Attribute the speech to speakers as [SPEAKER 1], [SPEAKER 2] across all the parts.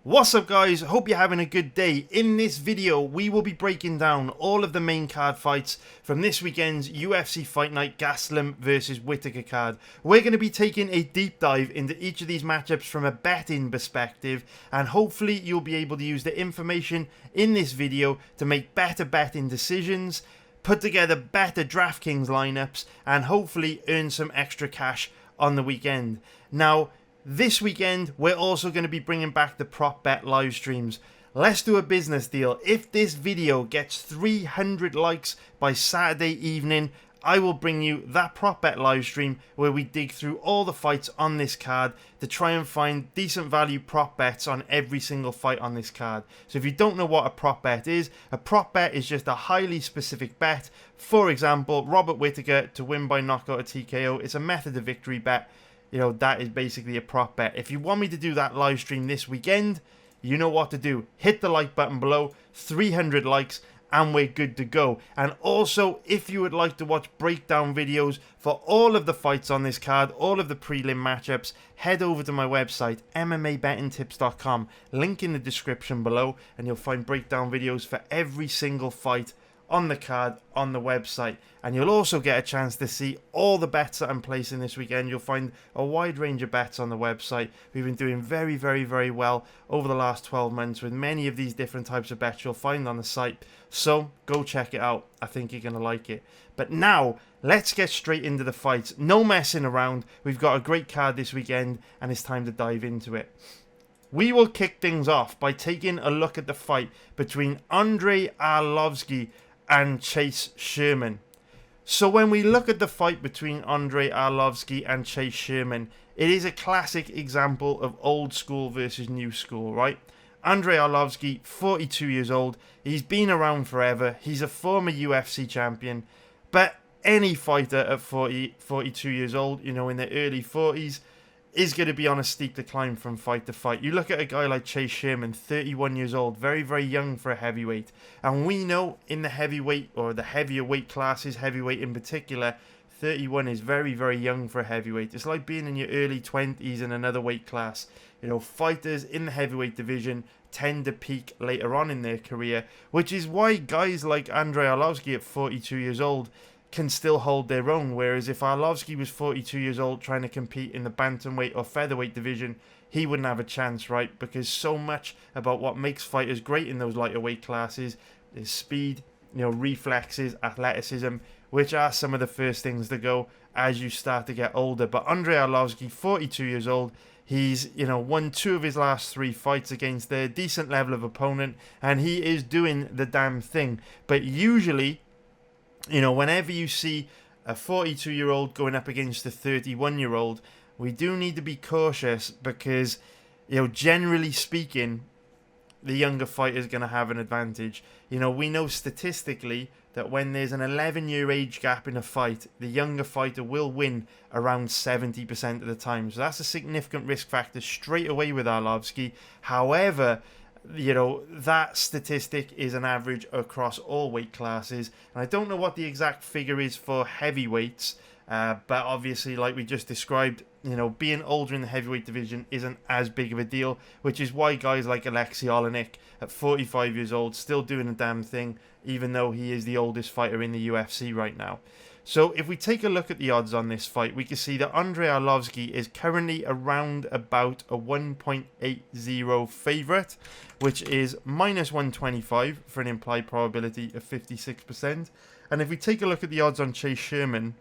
[SPEAKER 1] What's up guys, hope you're having a good day. In this video we will be breaking down all of the main card fights from this weekend's UFC Fight Night Gastelum versus Whittaker card. We're going to be taking a deep dive into each of these matchups from a betting perspective, and hopefully you'll be able to use the information in this video to make better betting decisions, put together better DraftKings lineups, and hopefully earn some extra cash on the weekend. Now, this weekend, we're also going to be bringing back the prop bet live streams. Let's do a business deal. If this video gets 300 likes by Saturday evening, I will bring you that prop bet live stream where we dig through all the fights on this card to try and find decent value prop bets on every single fight on this card. So if you don't know what a prop bet is just a highly specific bet. For example, Robert Whittaker to win by knockout or TKO. It's a method of victory bet. You know, that is basically a prop bet. If you want me to do that live stream this weekend, you know what to do. Hit the like button below, 300 likes, and we're good to go. And also, if you would like to watch breakdown videos for all of the fights on this card, all of the prelim matchups, head over to my website, MMABettingTips.com. Link in the description below, and you'll find breakdown videos for every single fight on the card on the website. And you'll also get a chance to see all the bets that I'm placing this weekend. You'll find a wide range of bets on the website. We've been doing very, very, very well over the last 12 months with many of these different types of bets you'll find on the site. So go check it out. I think you're going to like it. But now, let's get straight into the fights. No messing around. We've got a great card this weekend, and it's time to dive into it. We will kick things off by taking a look at the fight between Andre Arlovski and Chase Sherman. So when we look at the fight between Andre Arlovski and Chase Sherman, it is a classic example of old school versus new school, right? Andre Arlovski, 42 years old, he's been around forever, he's a former UFC champion, but any fighter at 42 years old, you know, in their early 40s, is going to be on a steep decline from fight to fight. You look at a guy like Chase Sherman, 31 years old, very, very young for a heavyweight. And we know in the heavyweight, or the heavier weight classes, heavyweight in particular, 31 is very, very young for a heavyweight. It's like being in your early 20s in another weight class. You know, fighters in the heavyweight division tend to peak later on in their career, which is why guys like Andre Arlovski at 42 years old can still hold their own, whereas if Arlovski was 42 years old trying to compete in the bantamweight or featherweight division, he wouldn't have a chance, right? Because so much about what makes fighters great in those lighter weight classes is speed, you know, reflexes, athleticism, which are some of the first things to go as you start to get older. But Andre Arlovski, 42 years old, he's, you know, won 2 of his last 3 fights against a decent level of opponent, and he is doing the damn thing. But usually, you know, whenever you see a 42-year-old going up against a 31-year-old, we do need to be cautious because, you know, generally speaking, the younger fighter is going to have an advantage. You know, we know statistically that when there's an 11-year age gap in a fight, the younger fighter will win around 70% of the time. So that's a significant risk factor straight away with Arlovski. However, you know, that statistic is an average across all weight classes, and I don't know what the exact figure is for heavyweights, but obviously, like we just described, you know, being older in the heavyweight division isn't as big of a deal, which is why guys like Alexei Oleinik at 45 years old still doing a damn thing, even though he is the oldest fighter in the UFC right now. So if we take a look at the odds on this fight, we can see that Andre Arlovski is currently around about a 1.80 favourite, which is minus 125 for an implied probability of 56%. And if we take a look at the odds on Chase Sherman,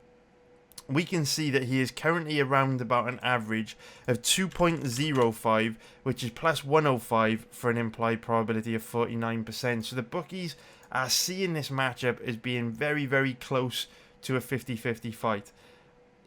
[SPEAKER 1] we can see that he is currently around about an average of 2.05, which is plus 105 for an implied probability of 49%. So the bookies are seeing this matchup as being very, very close to a 50-50 fight.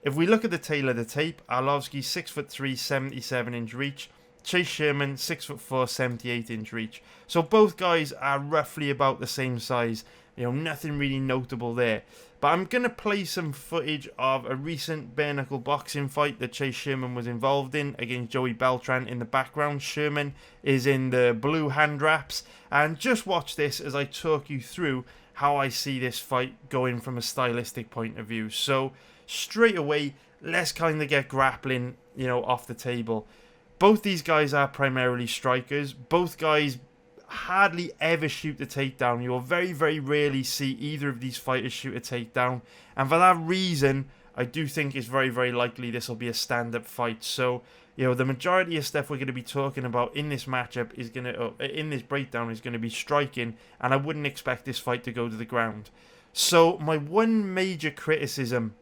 [SPEAKER 1] If we look at the tail of the tape, Arlovski 6'3", 77-inch reach. Chase Sherman 6'4", 78-inch reach. So both guys are roughly about the same size. You know, nothing really notable there. But I'm going to play some footage of a recent bare knuckle boxing fight that Chase Sherman was involved in against Joey Beltran in the background. Sherman is in the blue hand wraps. And just watch this as I talk you through how I see this fight going from a stylistic point of view. So straight away, let's kind of get grappling, you know, off the table. Both these guys are primarily strikers. Both guys hardly ever shoot a takedown. You'll very, very rarely see either of these fighters shoot a takedown. And for that reason, I do think it's very, very likely this will be a stand-up fight. So, the majority of stuff we're going to be talking about in this matchup is in this breakdown is going to be striking, and I wouldn't expect this fight to go to the ground. So, my one major criticism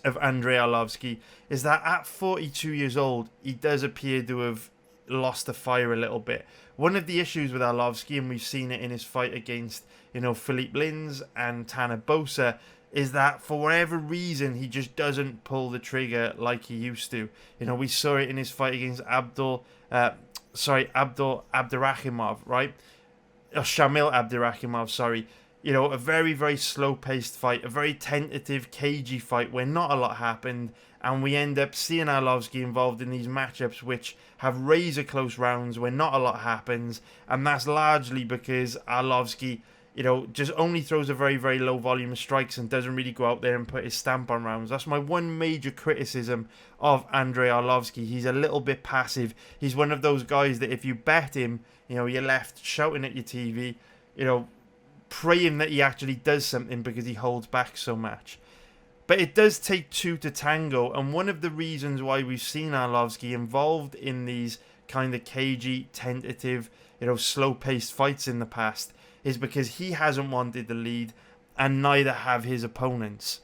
[SPEAKER 1] of Andrei Arlovski is that at 42 years old, he does appear to have lost the fire a little bit. One of the issues with Arlovski, and we've seen it in his fight against, Philippe Lins and Tanner Boser, is that for whatever reason, he just doesn't pull the trigger like he used to. We saw it in his fight against Abdul Abdurakhimov, right? Or Shamil Abdurakhimov, sorry. A very, very slow-paced fight, a very tentative, cagey fight where not a lot happened, and we end up seeing Arlovski involved in these matchups which have razor-close rounds where not a lot happens, and that's largely because Arlovski, just only throws a very, very low volume of strikes and doesn't really go out there and put his stamp on rounds. That's my one major criticism of Andrei Arlovski. He's a little bit passive. He's one of those guys that if you bet him, you're left shouting at your TV, praying that he actually does something because he holds back so much. But it does take two to tango, and one of the reasons why we've seen Arlovski involved in these kind of cagey, tentative, slow-paced fights in the past is because he hasn't wanted the lead, and neither have his opponents.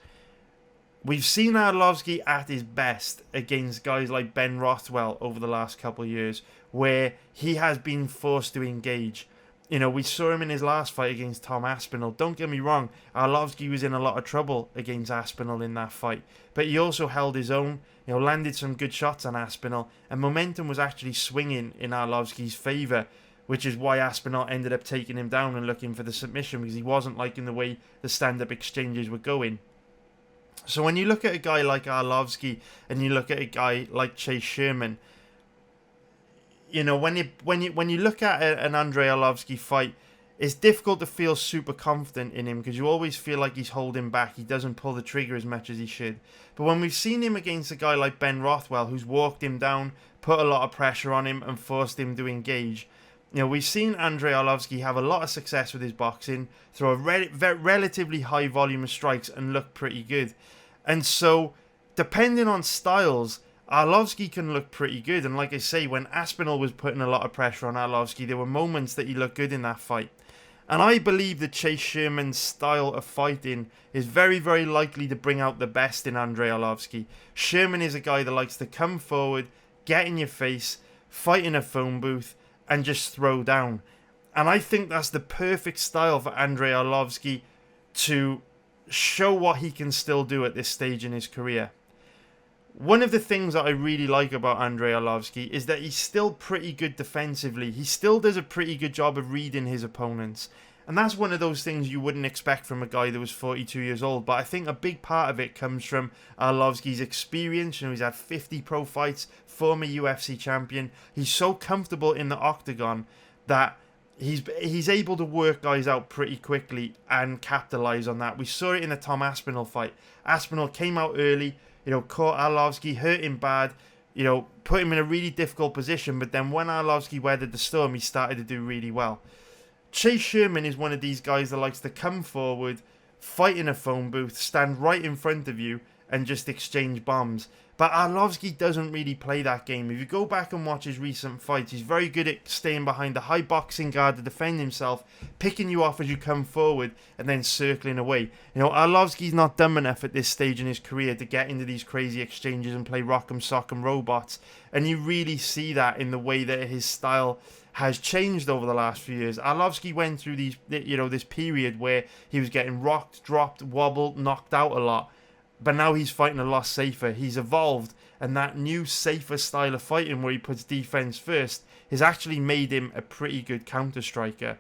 [SPEAKER 1] We've seen Arlovski at his best against guys like Ben Rothwell over the last couple of years, where he has been forced to engage. We saw him in his last fight against Tom Aspinall. Don't get me wrong, Arlovski was in a lot of trouble against Aspinall in that fight, but he also held his own, landed some good shots on Aspinall, and momentum was actually swinging in Arlovski's favour, which is why Aspinall ended up taking him down and looking for the submission, because he wasn't liking the way the stand-up exchanges were going. So when you look at a guy like Arlovski and you look at a guy like Chase Sherman, when you look at an Andrei Arlovski fight, it's difficult to feel super confident in him because you always feel like he's holding back. He doesn't pull the trigger as much as he should. But when we've seen him against a guy like Ben Rothwell, who's walked him down, put a lot of pressure on him and forced him to engage, we've seen Andrei Arlovski have a lot of success with his boxing, throw a relatively high volume of strikes and look pretty good. And so, depending on styles, Arlovski can look pretty good. And like I say, when Aspinall was putting a lot of pressure on Arlovski, there were moments that he looked good in that fight. And I believe that Chase Sherman's style of fighting is very, very likely to bring out the best in Andrei Arlovski. Sherman is a guy that likes to come forward, get in your face, fight in a phone booth, and just throw down. And I think that's the perfect style for Andrei Arlovski to show what he can still do at this stage in his career. One of the things that I really like about Andrei Arlovski is that he's still pretty good defensively. He still does a pretty good job of reading his opponents. And that's one of those things you wouldn't expect from a guy that was 42 years old. But I think a big part of it comes from Arlovski's experience. He's had 50 pro fights, former UFC champion. He's so comfortable in the octagon that he's able to work guys out pretty quickly and capitalize on that. We saw it in the Tom Aspinall fight. Aspinall came out early, caught Arlovski, hurt him bad, put him in a really difficult position. But then when Arlovski weathered the storm, he started to do really well. Chase Sherman is one of these guys that likes to come forward, fight in a phone booth, stand right in front of you, and just exchange bombs. But Arlovski doesn't really play that game. If you go back and watch his recent fights, he's very good at staying behind the high boxing guard to defend himself, picking you off as you come forward, and then circling away. Arlovski's not dumb enough at this stage in his career to get into these crazy exchanges and play rock'em sock'em robots. And you really see that in the way that his style has changed over the last few years. Arlovski went through this period where he was getting rocked, dropped, wobbled, knocked out a lot. But now he's fighting a lot safer. He's evolved, and that new safer style of fighting where he puts defense first has actually made him a pretty good counter striker.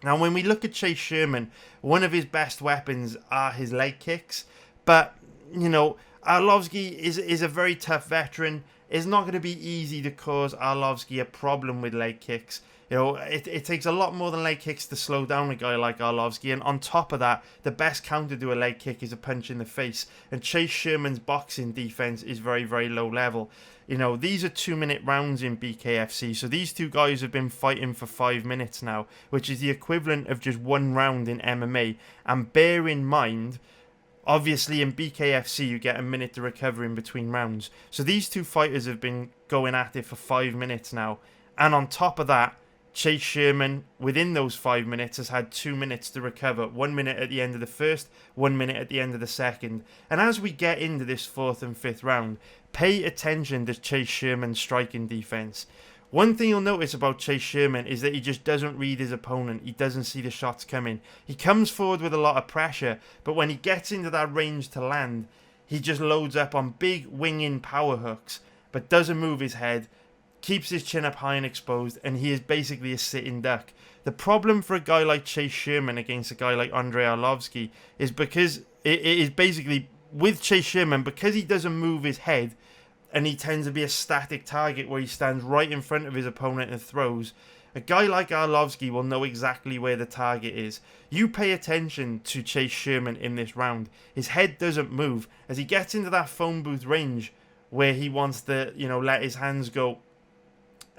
[SPEAKER 1] Now, when we look at Chase Sherman, one of his best weapons are his leg kicks. But, Arlovski is a very tough veteran, it's not going to be easy to cause Arlovski a problem with leg kicks. You know, it takes a lot more than leg kicks to slow down a guy like Arlovski. And on top of that, the best counter to a leg kick is a punch in the face. And Chase Sherman's boxing defense is very, very low level. You know, these are 2-minute rounds in BKFC. So these two guys have been fighting for 5 minutes now, which is the equivalent of just 1 round in MMA. And bear in mind, obviously in BKFC you get a minute to recover in between rounds. So these two fighters have been going at it for 5 minutes now. And on top of that, Chase Sherman, within those 5 minutes, has had 2 minutes to recover. 1 minute at the end of the first, 1 minute at the end of the second. And as we get into this 4th and 5th round, pay attention to Chase Sherman's striking defense. One thing you'll notice about Chase Sherman is that he just doesn't read his opponent. He doesn't see the shots coming. He comes forward with a lot of pressure, but when he gets into that range to land, he just loads up on big wing-in power hooks, but doesn't move his head, keeps his chin up high and exposed, and he is basically a sitting duck. The problem for a guy like Chase Sherman against a guy like Andrei Arlovski is because it is basically with Chase Sherman, because he doesn't move his head and he tends to be a static target where he stands right in front of his opponent and throws. A guy like Arlovski will know exactly where the target is. You pay attention to Chase Sherman in this round. His head doesn't move. As he gets into that phone booth range where he wants to, you know, let his hands go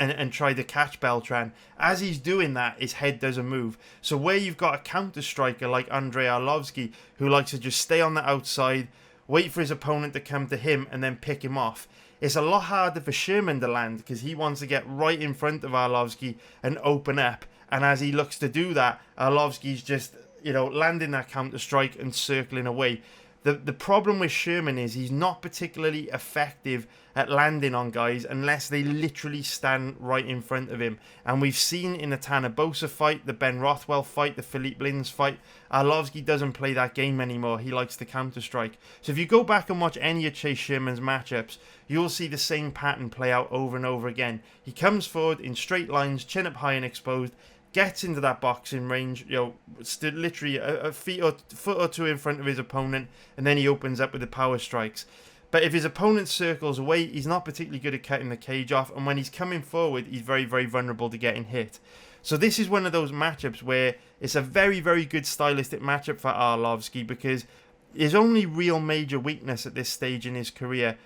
[SPEAKER 1] and try to catch Beltran. As he's doing that, his head doesn't move. So where you've got a counter striker like Andrei Arlovski, who likes to just stay on the outside, wait for his opponent to come to him, and then pick him off, it's a lot harder for Sherman to land because he wants to get right in front of Arlovski and open up. And as he looks to do that, Arlovski's just, you know, landing that counter strike and circling away. The problem with Sherman is he's not particularly effective at landing on guys unless they literally stand right in front of him. And we've seen in the Tanner Bosa fight, the Ben Rothwell fight, the Philippe Lins fight, Arlovski doesn't play that game anymore. He likes to counter-strike. So if you go back and watch any of Chase Sherman's matchups, you'll see the same pattern play out over and over again. He comes forward in straight lines, chin up high and exposed, gets into that boxing range, you know, stood literally a foot or two in front of his opponent, and then he opens up with the power strikes. But if his opponent circles away, he's not particularly good at cutting the cage off, and when he's coming forward, he's very, very vulnerable to getting hit. So this is one of those matchups where it's a very, very good stylistic matchup for Arlovski, because his only real major weakness at this stage in his career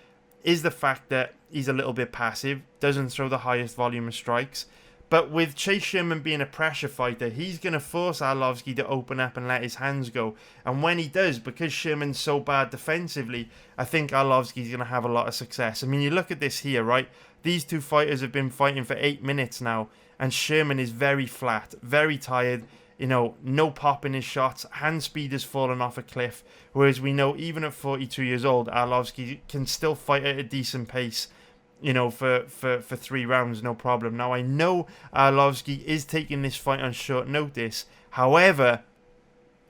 [SPEAKER 1] is the fact that he's a little bit passive, doesn't throw the highest volume of strikes. But with Chase Sherman being a pressure fighter, he's going to force Arlovski to open up and let his hands go. And when he does, because Sherman's so bad defensively, I think Arlovski's going to have a lot of success. I mean, you look at this here, right? These two fighters have been fighting for 8 minutes now, and Sherman is very flat, very tired. You know, no pop in his shots. Hand speed has fallen off a cliff. Whereas we know even at 42 years old, Arlovski can still fight at a decent pace, you know, for 3 rounds, no problem. Now, I know Arlovski is taking this fight on short notice. However,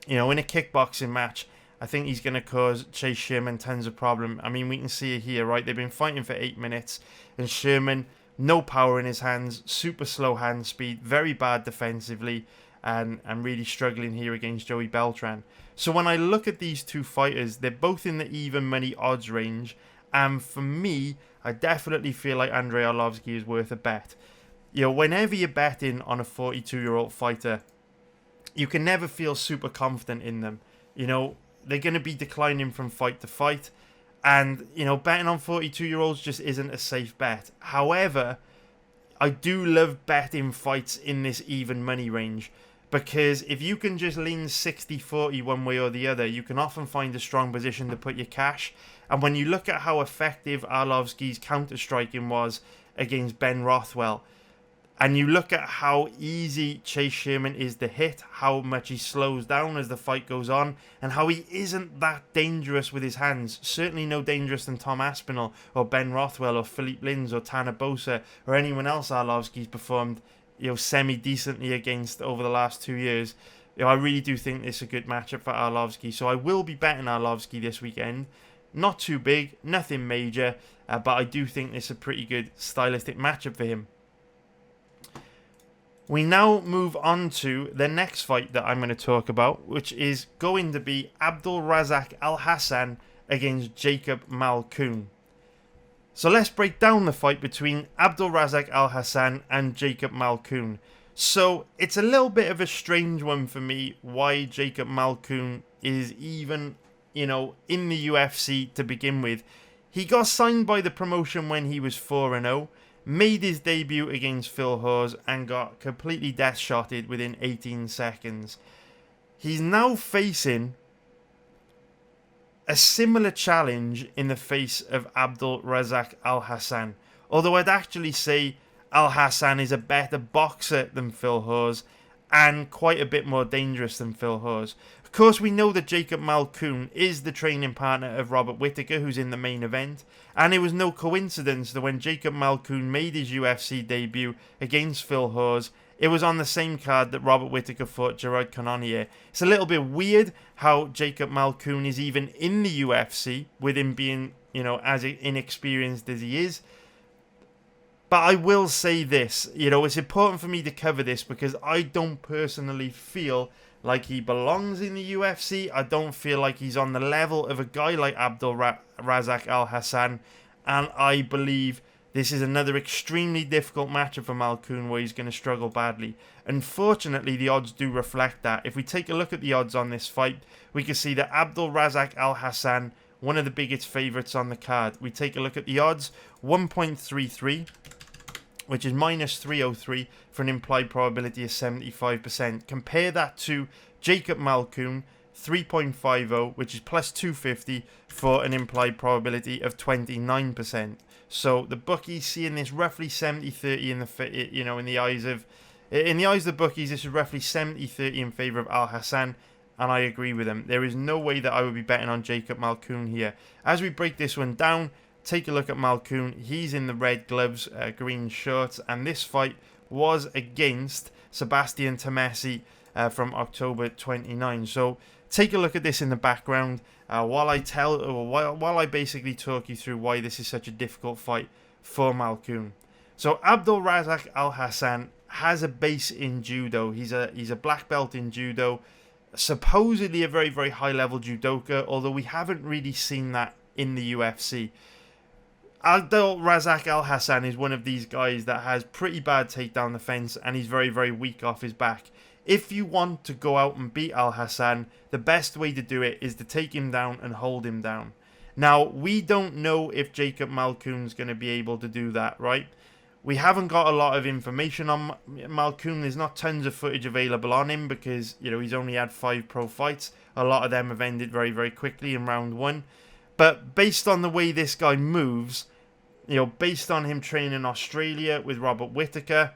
[SPEAKER 1] you know, in a kickboxing match, I think he's going to cause Chase Sherman tons of problem. I mean, we can see it here, right? They've been fighting for 8 minutes, and Sherman, no power in his hands, super slow hand speed, very bad defensively, and really struggling here against Joey Beltran. So when I look at these two fighters, they're both in the even money odds range, and for me, I definitely feel like Andrei Arlovski is worth a bet. You know, whenever you're betting on a 42-year-old fighter, you can never feel super confident in them. You know, they're going to be declining from fight to fight. And, you know, betting on 42-year-olds just isn't a safe bet. However, I do love betting fights in this even money range. Because if you can just lean 60-40 one way or the other, you can often find a strong position to put your cash. And when you look at how effective Arlovski's counter-striking was against Ben Rothwell, and you look at how easy Chase Sherman is to hit, how much he slows down as the fight goes on, and how he isn't that dangerous with his hands, certainly no dangerous than Tom Aspinall, or Ben Rothwell, or Philippe Lins, or Tanner Bosa, or anyone else Arlovski's performed, you know, semi-decently against over the last 2 years. You know, I really do think this is a good matchup for Arlovski, so I will be betting Arlovski this weekend. Not too big, nothing major, but I do think this is a pretty good stylistic matchup for him. We now move on to the next fight that I'm going to talk about, which is going to be Abdulrazak Alhassan against Jacob Malkoun. So let's break down the fight between Abdulrazak Alhassan and Jacob Malkoun. So it's a little bit of a strange one for me why Jacob Malkoun is even, in the UFC to begin with. He got signed by the promotion when he was 4-0, made his debut against Phil Hawes and got completely death-shotted within 18 seconds. He's now facing a similar challenge in the face of Abdulrazak Alhassan. Although I'd actually say Alhassan is a better boxer than Phil Hawes and quite a bit more dangerous than Phil Hawes. Of course, we know that Jacob Malkoun is the training partner of Robert Whittaker, who's in the main event, and it was no coincidence that when Jacob Malkoun made his UFC debut against Phil Hawes, it was on the same card that Robert Whittaker fought Gerard Cannonier. It's a little bit weird how Jacob Malkoun is even in the UFC, with him being, as inexperienced as he is. But I will say this, it's important for me to cover this because I don't personally feel like he belongs in the UFC. I don't feel like he's on the level of a guy like Abdulrazak Alhassan, and I believe this is another extremely difficult matchup for Malkoun where he's going to struggle badly. Unfortunately, the odds do reflect that. If we take a look at the odds on this fight, we can see that Abdulrazak Alhassan, one of the biggest favourites on the card. We take a look at the odds, 1.33, which is minus 303 for an implied probability of 75%. Compare that to Jacob Malkoun, 3.50, which is plus 250 for an implied probability of 29%. So the bookies seeing this roughly 70-30 in the eyes of the bookies. This is roughly 70-30 in favour of Alhassan, and I agree with them. There is no way that I would be betting on Jacob Malkoun here. As we break this one down, take a look at Malkoun. He's in the red gloves, green shorts, and this fight was against Sebastian Temesi from October 29. So take a look at this in the background while I basically talk you through why this is such a difficult fight for Malkoun. So Abdulrazak Alhassan has a base in judo. He's a black belt in judo, supposedly a very, very high level judoka, although we haven't really seen that in the UFC. Abdulrazak Alhassan is one of these guys that has pretty bad takedown defense, and he's very, very weak off his back. If you want to go out and beat Alhassan, the best way to do it is to take him down and hold him down. Now, we don't know if Jacob Malkoun's going to be able to do that, right? We haven't got a lot of information on Malkoun. There's not tons of footage available on him because, he's only had 5 pro fights. A lot of them have ended very, very quickly in round 1. But based on the way this guy moves, based on him training in Australia with Robert Whittaker,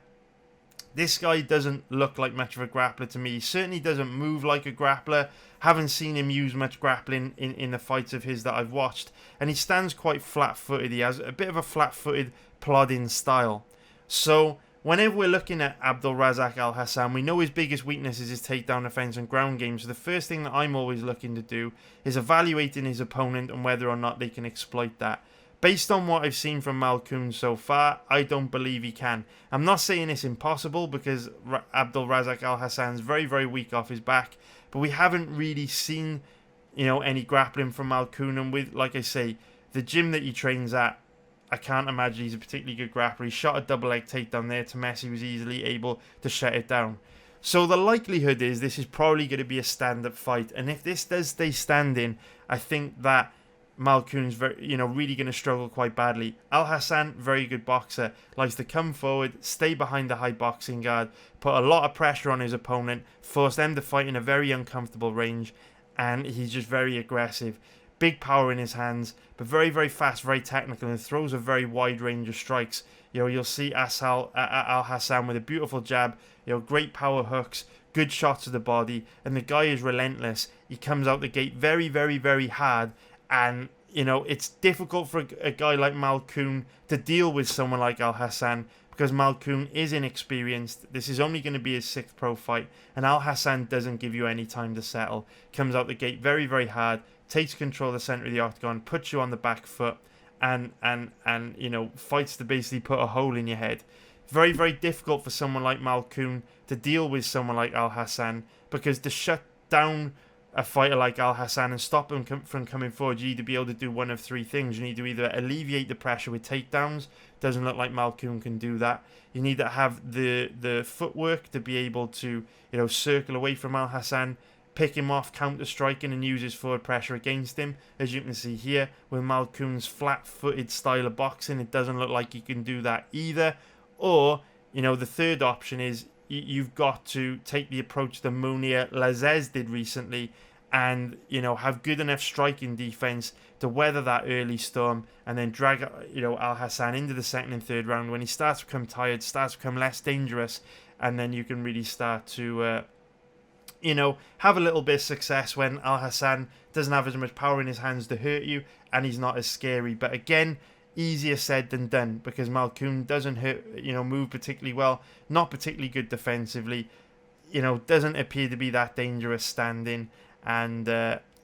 [SPEAKER 1] this guy doesn't look like much of a grappler to me. He certainly doesn't move like a grappler. Haven't seen him use much grappling in the fights of his that I've watched. And he stands quite flat-footed. He has a bit of a flat-footed, plodding style. So whenever we're looking at Abdulrazak Alhassan, we know his biggest weakness is his takedown defense and ground game. So the first thing that I'm always looking to do is evaluating his opponent and whether or not they can exploit that. Based on what I've seen from Malkoun so far, I don't believe he can. I'm not saying it's impossible because Abdulrazak Alhassan's very, very weak off his back, but we haven't really seen, any grappling from Malkoun. And with, like I say, the gym that he trains at, I can't imagine he's a particularly good grappler. He shot a double leg takedown there. Temesi was easily able to shut it down. So the likelihood is this is probably going to be a stand-up fight. And if this does stay standing, I think that Malkoun's really going to struggle quite badly. Alhassan, very good boxer, likes to come forward, stay behind the high boxing guard, put a lot of pressure on his opponent, force them to fight in a very uncomfortable range, and he's just very aggressive. Big power in his hands, but very, very fast, very technical, and throws a very wide range of strikes. You'll see Alhassan with a beautiful jab, great power hooks, good shots to the body, and the guy is relentless. He comes out the gate very, very, very hard. And, it's difficult for a guy like Malkoun to deal with someone like Alhassan because Malkoun is inexperienced. This is only going to be his 6th pro fight, and Alhassan doesn't give you any time to settle. Comes out the gate very, very hard, takes control of the centre of the octagon, puts you on the back foot, and fights to basically put a hole in your head. Very, very difficult for someone like Malkoun to deal with someone like Alhassan because to shut down a fighter like Alhassan and stop him from coming forward, you need to be able to do one of three things. You need to either alleviate the pressure with takedowns. Doesn't look like Malkoun can do that. You need to have the footwork to be able to, circle away from Alhassan, pick him off, counter-striking, and use his forward pressure against him. As you can see here, with Malkoun's flat-footed style of boxing, it doesn't look like he can do that either. Or, the third option is you've got to take the approach that Mounir Lazzez did recently and, have good enough striking defense to weather that early storm and then drag, Alhassan into the second and third round when he starts to become tired, starts to become less dangerous, and then you can really start to, have a little bit of success when Alhassan doesn't have as much power in his hands to hurt you and he's not as scary. But again, easier said than done because Malkoun doesn't move particularly well, not particularly good defensively, doesn't appear to be that dangerous standing, and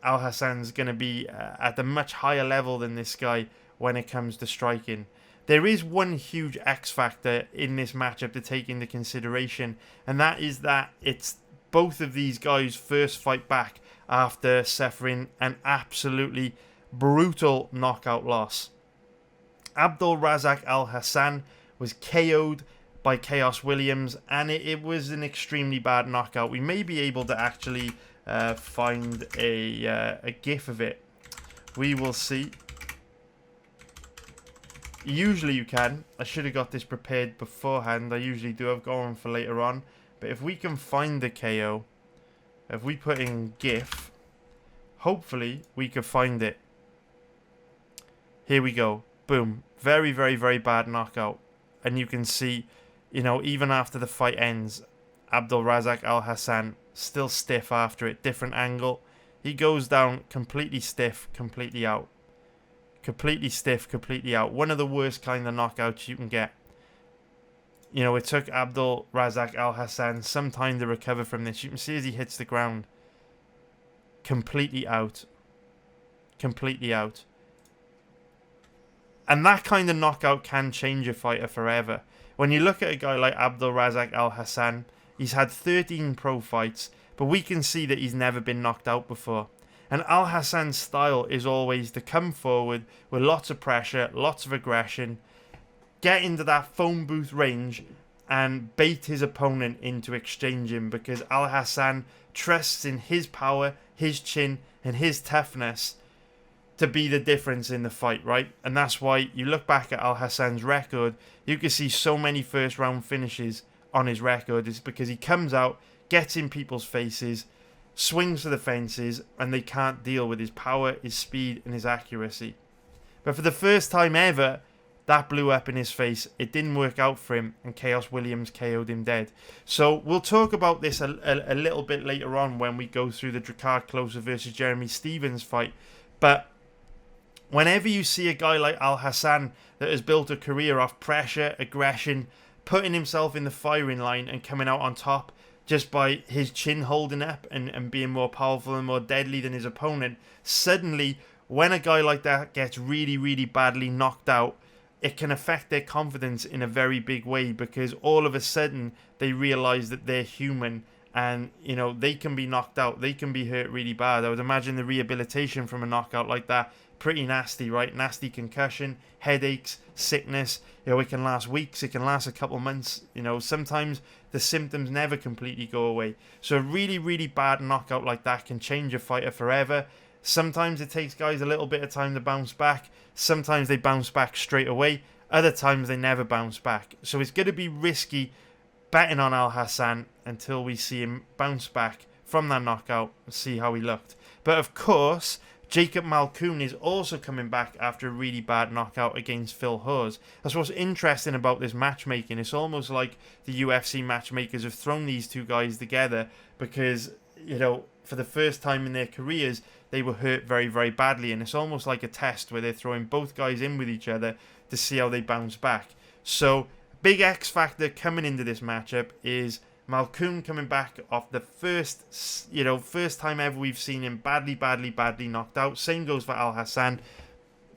[SPEAKER 1] Alhassan's going to be at a much higher level than this guy when it comes to striking. There is one huge X factor in this matchup to take into consideration, and that is that it's both of these guys' first fight back after suffering an absolutely brutal knockout loss. Abdulrazak Alhassan was KO'd by Chaos Williams, and it was an extremely bad knockout. We may be able to actually find a GIF of it. We will see. Usually you can. I should have got this prepared beforehand. I usually do. I've got one for later on. But if we can find the KO, if we put in GIF, hopefully we could find it. Here we go. Boom. Very, very, very bad knockout. And you can see, even after the fight ends, Abdulrazak Alhassan still stiff after it. Different angle. He goes down completely stiff, completely out. Completely stiff, completely out. One of the worst kind of knockouts you can get. It took Abdulrazak Alhassan some time to recover from this. You can see as he hits the ground. Completely out. Completely out. And that kind of knockout can change a fighter forever. When you look at a guy like Abdulrazak Alhassan, he's had 13 pro fights, but we can see that he's never been knocked out before. And Alhassan's style is always to come forward with lots of pressure, lots of aggression, get into that phone booth range and bait his opponent into exchanging, because Alhassan trusts in his power, his chin, and his toughness to be the difference in the fight, right? And that's why you look back at Alhassan's record, you can see so many first round finishes on his record. It's because he comes out, gets in people's faces, swings for the fences, and they can't deal with his power, his speed, and his accuracy. But for the first time ever, that blew up in his face. It didn't work out for him, and Chaos Williams KO'd him dead. So we'll talk about this a little bit later on when we go through the Klose versus Jeremy Stephens fight. But whenever you see a guy like Alhassan that has built a career off pressure, aggression, putting himself in the firing line and coming out on top just by his chin holding up and being more powerful and more deadly than his opponent, suddenly when a guy like that gets really, really badly knocked out, it can affect their confidence in a very big way, because all of a sudden they realize that they're human and, they can be knocked out. They can be hurt really bad. I would imagine the rehabilitation from a knockout like that, pretty nasty, right? Nasty concussion, headaches, sickness. It can last weeks. It can last a couple months. Sometimes the symptoms never completely go away. So a really, really bad knockout like that can change a fighter forever. Sometimes it takes guys a little bit of time to bounce back. Sometimes they bounce back straight away. Other times they never bounce back. So it's going to be risky betting on Alhassan until we see him bounce back from that knockout and see how he looked. But of course, Jacob Malkoun is also coming back after a really bad knockout against Phil Hawes. That's what's interesting about this matchmaking. It's almost like the UFC matchmakers have thrown these two guys together because, for the first time in their careers, they were hurt very, very badly. And it's almost like a test where they're throwing both guys in with each other to see how they bounce back. So, big X factor coming into this matchup is Malkoun coming back off the first time ever we've seen him badly knocked out. Same goes for Alhassan.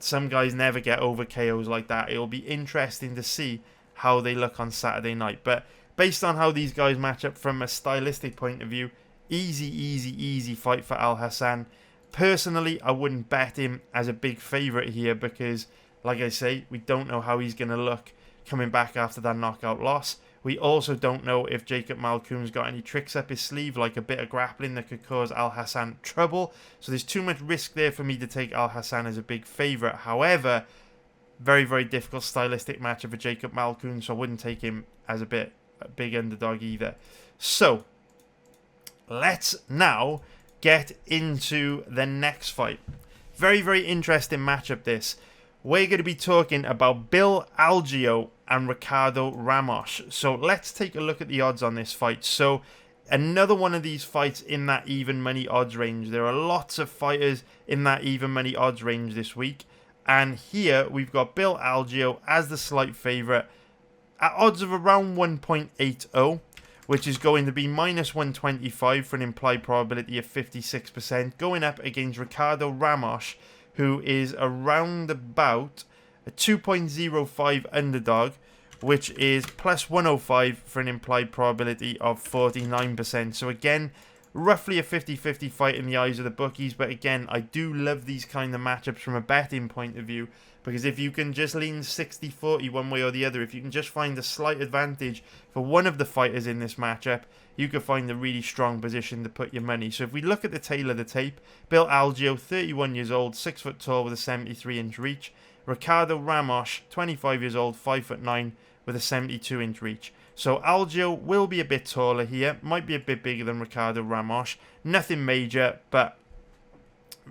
[SPEAKER 1] Some guys never get over KOs like that. It'll be interesting to see how they look on Saturday night. But based on how these guys match up from a stylistic point of view, Easy fight for Alhassan. Personally, I wouldn't bet him as a big favourite here because, like I say, we don't know how he's going to look coming back after that knockout loss. We also don't know if Jacob Malkoun's got any tricks up his sleeve, like a bit of grappling that could cause Alhassan trouble. So there's too much risk there for me to take Alhassan as a big favourite. However, very difficult stylistic matchup for Jacob Malkoun, so I wouldn't take him as a big underdog either. So let's now get into the next fight. Very interesting matchup this. We're going to be talking about Bill Algeo and Ricardo Ramos. So let's take a look at the odds on this fight. So another one of these fights in that even money odds range. There are lots of fighters in that even money odds range this week. And here we've got Bill Algeo as the slight favourite at odds of around 1.80, which is going to be minus 125 for an implied probability of 56%, going up against Ricardo Ramos, who is around about a 2.05 underdog, which is plus 105 for an implied probability of 49%. So again, roughly a 50-50 fight in the eyes of the bookies, but again, I do love these kind of matchups from a betting point of view, because if you can just lean 60-40 one way or the other, if you can just find a slight advantage for one of the fighters in this matchup, you can find a really strong position to put your money. So if we look at the tail of the tape, Bill Algeo, 31 years old, 6 foot tall with a 73-inch reach. Ricardo Ramos, 25 years old, 5'9", with a 72-inch reach. So Algeo will be a bit taller here, might be a bit bigger than Ricardo Ramos. Nothing major, but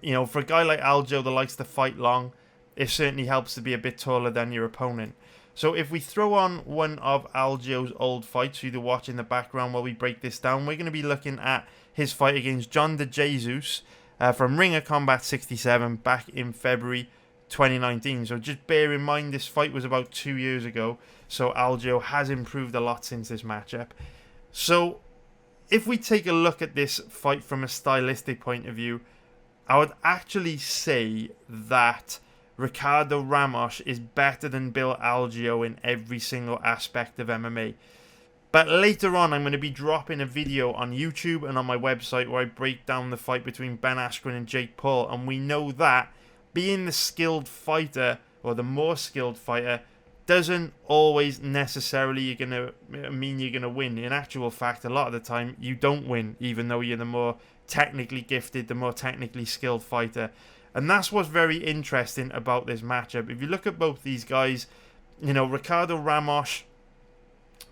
[SPEAKER 1] you know, for a guy like Algeo that likes to fight long, it certainly helps to be a bit taller than your opponent. So if we throw on one of Algeo's old fights for you to watch in the background while we break this down, we're going to be looking at his fight against John De Jesus from Ring of Combat 67 back in February 2019. So just bear in mind this fight was about 2 years ago, so Algeo has improved a lot since this matchup. So if we take a look at this fight from a stylistic point of view, I would actually say that Ricardo Ramos is better than Bill Algeo in every single aspect of MMA. But later on, I'm going to be dropping a video on YouTube and on my website where I break down the fight between Ben Askren and Jake Paul. And we know that being the skilled fighter, or the more skilled fighter, doesn't always necessarily mean you're going to win. In actual fact, a lot of the time, you don't win, even though you're the more technically gifted, the more technically skilled fighter. And that's what's very interesting about this matchup. If you look at both these guys, you know, Ricardo Ramos,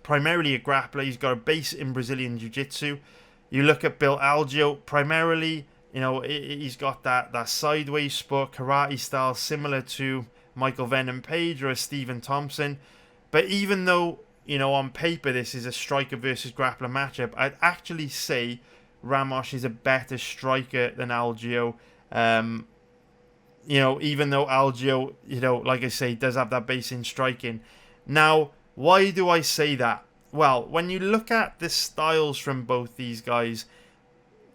[SPEAKER 1] primarily a grappler. He's got a base in Brazilian Jiu-Jitsu. You look at Bill Algeo, primarily, you know, he's got that sideways sport, karate style, similar to Michael Venom Page or a Stephen Thompson. But even though, you know, on paper this is a striker versus grappler matchup, I'd actually say Ramos is a better striker than Algeo. You know, even though Algeo, you know, like I say, does have that base in striking. Now, why do I say that? Well, when you look at the styles from both these guys,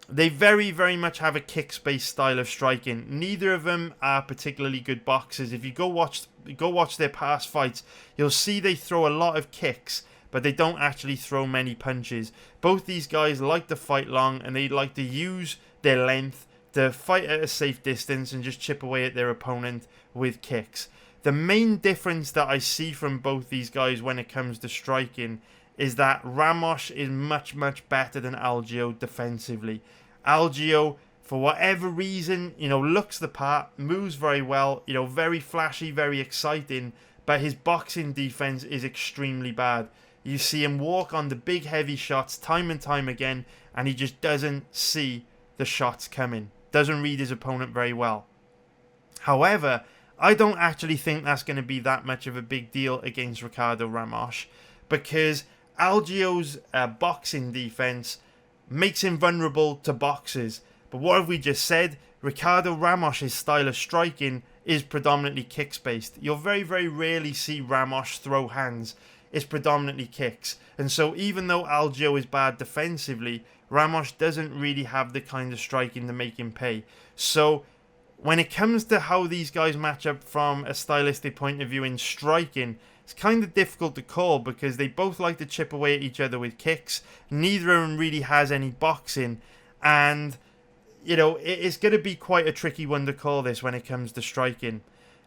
[SPEAKER 1] they very much have a kicks-based style of striking. Neither of them are particularly good boxers. If you go watch their past fights, you'll see they throw a lot of kicks, but they don't actually throw many punches. Both these guys like to fight long, and they like to use their length to fight at a safe distance and just chip away at their opponent with kicks. The main difference that I see from both these guys when it comes to striking is that Ramos is much better than Algeo defensively. Algeo, for whatever reason, you know, looks the part, moves very well, you know, very flashy, very exciting, but his boxing defense is extremely bad. You see him walk on the big heavy shots time and time again, and he just doesn't see the shots coming. Doesn't read his opponent very well. However, I don't actually think that's going to be that much of a big deal against Ricardo Ramos, because Algeo's boxing defense makes him vulnerable to boxers. But what have we just said? Ricardo Ramos' style of striking is predominantly kicks based. You'll very rarely see Ramos throw hands. It's predominantly kicks. And so even though Algeo is bad defensively, Ramos doesn't really have the kind of striking to make him pay. So when it comes to how these guys match up from a stylistic point of view in striking, it's kind of difficult to call because they both like to chip away at each other with kicks. Neither of them really has any boxing. And, you know, it's going to be quite a tricky one to call this when it comes to striking.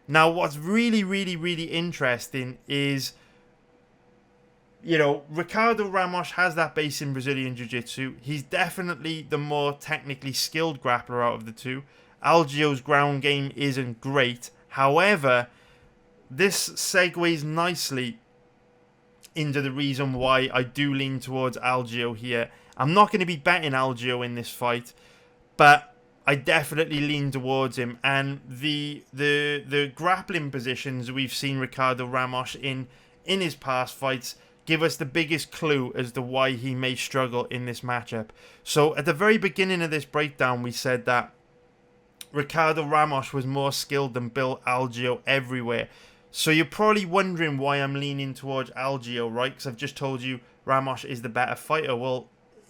[SPEAKER 1] Now, what's really, really, really interesting is, you know, Ricardo Ramos has that base in Brazilian Jiu-Jitsu. He's definitely the more technically skilled grappler out of the two. Algeo's ground game isn't great. However, this segues nicely into the reason why I do lean towards Algeo here. I'm not going to be betting Algeo in this fight, but I definitely lean towards him. And the grappling positions we've seen Ricardo Ramos in his past fights give us the biggest clue as to why he may struggle in this matchup. So at the very beginning of this breakdown, we said that Ricardo Ramos was more skilled than Bill Algeo everywhere. So you're probably wondering why I'm leaning towards Algeo, right? Because I've just told you Ramos is the better fighter. Well,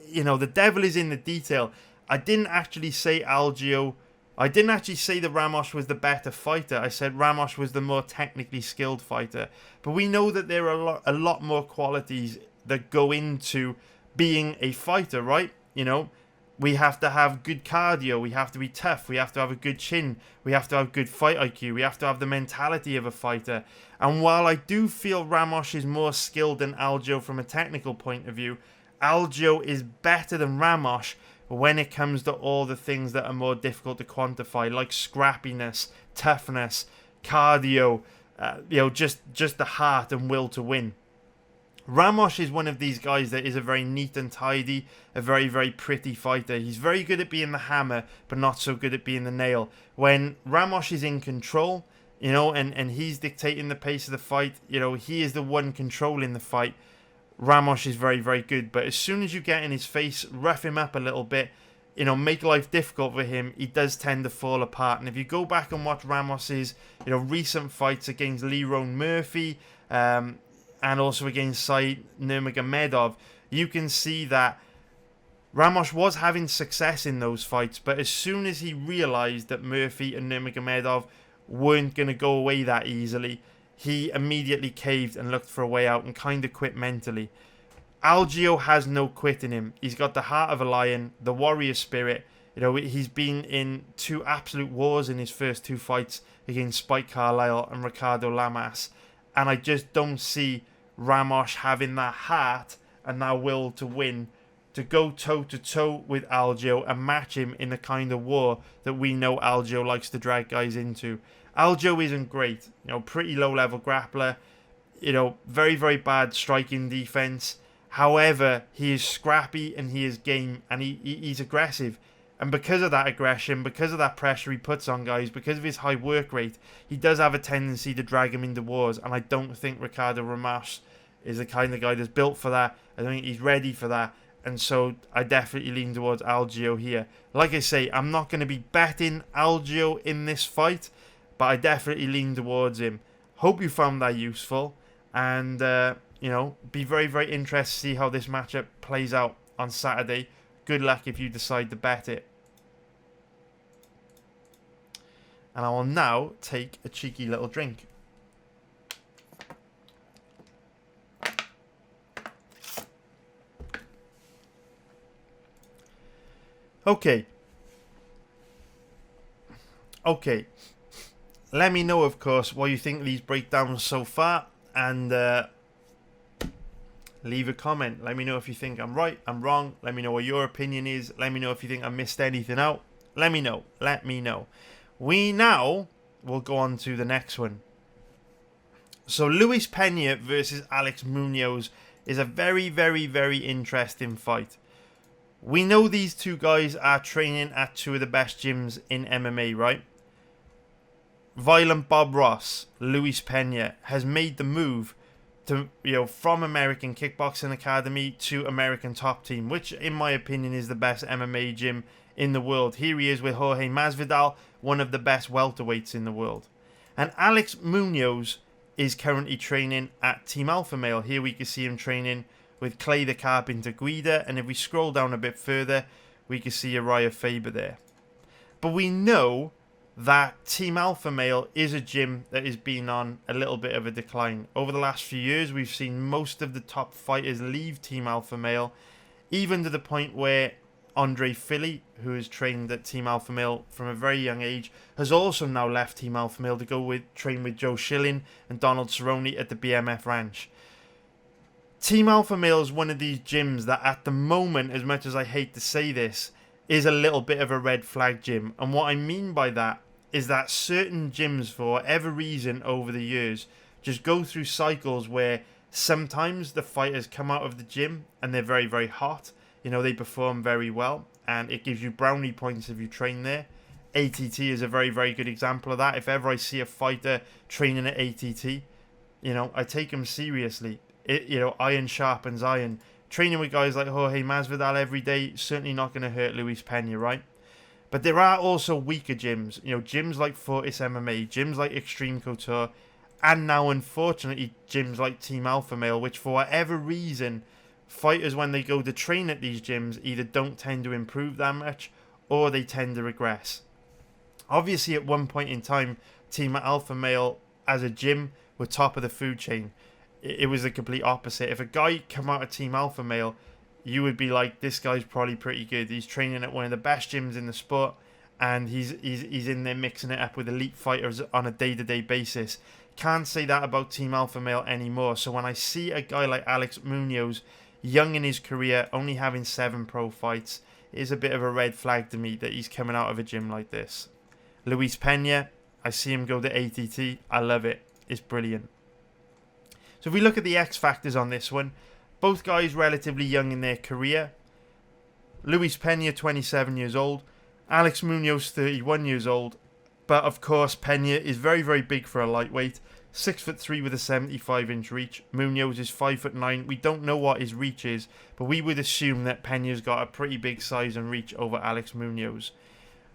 [SPEAKER 1] you know, the devil is in the detail. I didn't actually say Algeo. I didn't actually say that Ramos was the better fighter. I said Ramos was the more technically skilled fighter. But we know that there are a lot more qualities that go into being a fighter, right? You know, we have to have good cardio. We have to be tough. We have to have a good chin. We have to have good fight IQ. We have to have the mentality of a fighter. And while I do feel Ramos is more skilled than Algeo from a technical point of view, Algeo is better than Ramos when it comes to all the things that are more difficult to quantify, like scrappiness, toughness, cardio, you know, just the heart and will to win. Ramos is one of these guys that is a very neat and tidy, a very, very pretty fighter. He's very good at being the hammer, but not so good at being the nail. When Ramos is in control, you know, and he's dictating the pace of the fight, you know, he is the one controlling the fight. Ramos is very, very good. But as soon as you get in his face, rough him up a little bit, you know, make life difficult for him, he does tend to fall apart. And if you go back and watch Ramos's, you know, recent fights against Lerone Murphy, and also against Said Nurmagomedov, you can see that Ramos was having success in those fights, but as soon as he realized that Murphy and Nurmagomedov weren't going to go away that easily, he immediately caved and looked for a way out and kind of quit mentally. Algeo has no quit in him. He's got the heart of a lion, the warrior spirit. You know, he's been in two absolute wars in his first two fights against Spike Carlyle and Ricardo Lamas. And I just don't see Ramos having that heart and that will to win, to go toe-to-toe with Algeo and match him in the kind of war that we know Algeo likes to drag guys into. Algeo isn't great, you know, pretty low-level grappler, you know, very, very bad striking defense. However, he is scrappy and he is game and he's aggressive. And because of that aggression, because of that pressure he puts on guys, because of his high work rate, he does have a tendency to drag him into wars. And I don't think Ricardo Ramos is the kind of guy that's built for that. I don't think he's ready for that. And so I definitely lean towards Algeo here. Like I say, I'm not going to be betting Algeo in this fight, but I definitely lean towards him. Hope you found that useful. And, you know, be very, very interested to see how this matchup plays out on Saturday. Good luck if you decide to bet it. And I will now take a cheeky little drink. Okay. Let me know, of course, what you think of these breakdowns so far. And leave a comment. Let me know if you think I'm right, I'm wrong. Let me know what your opinion is. Let me know if you think I missed anything out. Let me know. Let me know. We now will go on to the next one. So Luis Pena versus Alex Munoz is a very, very, very interesting fight. We know these two guys are training at two of the best gyms in MMA, right? Violent Bob Ross, Luis Pena, has made the move to, you know, from American Kickboxing Academy to American Top Team, which in my opinion is the best MMA gym in the world. Here he is with Jorge Masvidal, one of the best welterweights in the world. And Alex Munoz is currently training at Team Alpha Male. Here we can see him training with Clay the Carpenter Guida, and if we scroll down a bit further, we can see Uriah Faber there. But we know that Team Alpha Male is a gym that has been on a little bit of a decline. Over the last few years, we've seen most of the top fighters leave Team Alpha Male, even to the point where Andre Philly, who has trained at Team Alpha Male from a very young age, has also now left Team Alpha Male to go train with Joe Schilling and Donald Cerrone at the BMF Ranch. Team Alpha Male is one of these gyms that at the moment, as much as I hate to say this, is a little bit of a red flag gym. And what I mean by that is that certain gyms, for whatever reason over the years, just go through cycles where sometimes the fighters come out of the gym and they're very, very hot. You know, they perform very well and it gives you brownie points if you train there. ATT is a very, very good example of that. If ever I see a fighter training at ATT, you know, I take them seriously. Iron sharpens iron. Training with guys like Jorge Masvidal every day, certainly not going to hurt Luis Pena, right? But there are also weaker gyms. You know, gyms like Fortis MMA, gyms like Extreme Couture, and now, unfortunately, gyms like Team Alpha Male, which for whatever reason, fighters, when they go to train at these gyms, either don't tend to improve that much, or they tend to regress. Obviously, at one point in time, Team Alpha Male, as a gym, were top of the food chain. It was the complete opposite. If a guy come out of Team Alpha Male, you would be like, this guy's probably pretty good. He's training at one of the best gyms in the sport, and he's in there mixing it up with elite fighters on a day-to-day basis. Can't say that about Team Alpha Male anymore. So when I see a guy like Alex Munoz, young in his career, only having 7 pro fights, it is a bit of a red flag to me that he's coming out of a gym like this. Luis Pena, I see him go to ATT. I love it. It's brilliant. So if we look at the X factors on this one, both guys relatively young in their career. Luis Pena, 27 years old. Alex Munoz, 31 years old. But of course, Pena is very, very big for a lightweight. 6'3" with a 75-inch reach. Munoz is 5'9". We don't know what his reach is, but we would assume that Pena's got a pretty big size and reach over Alex Munoz.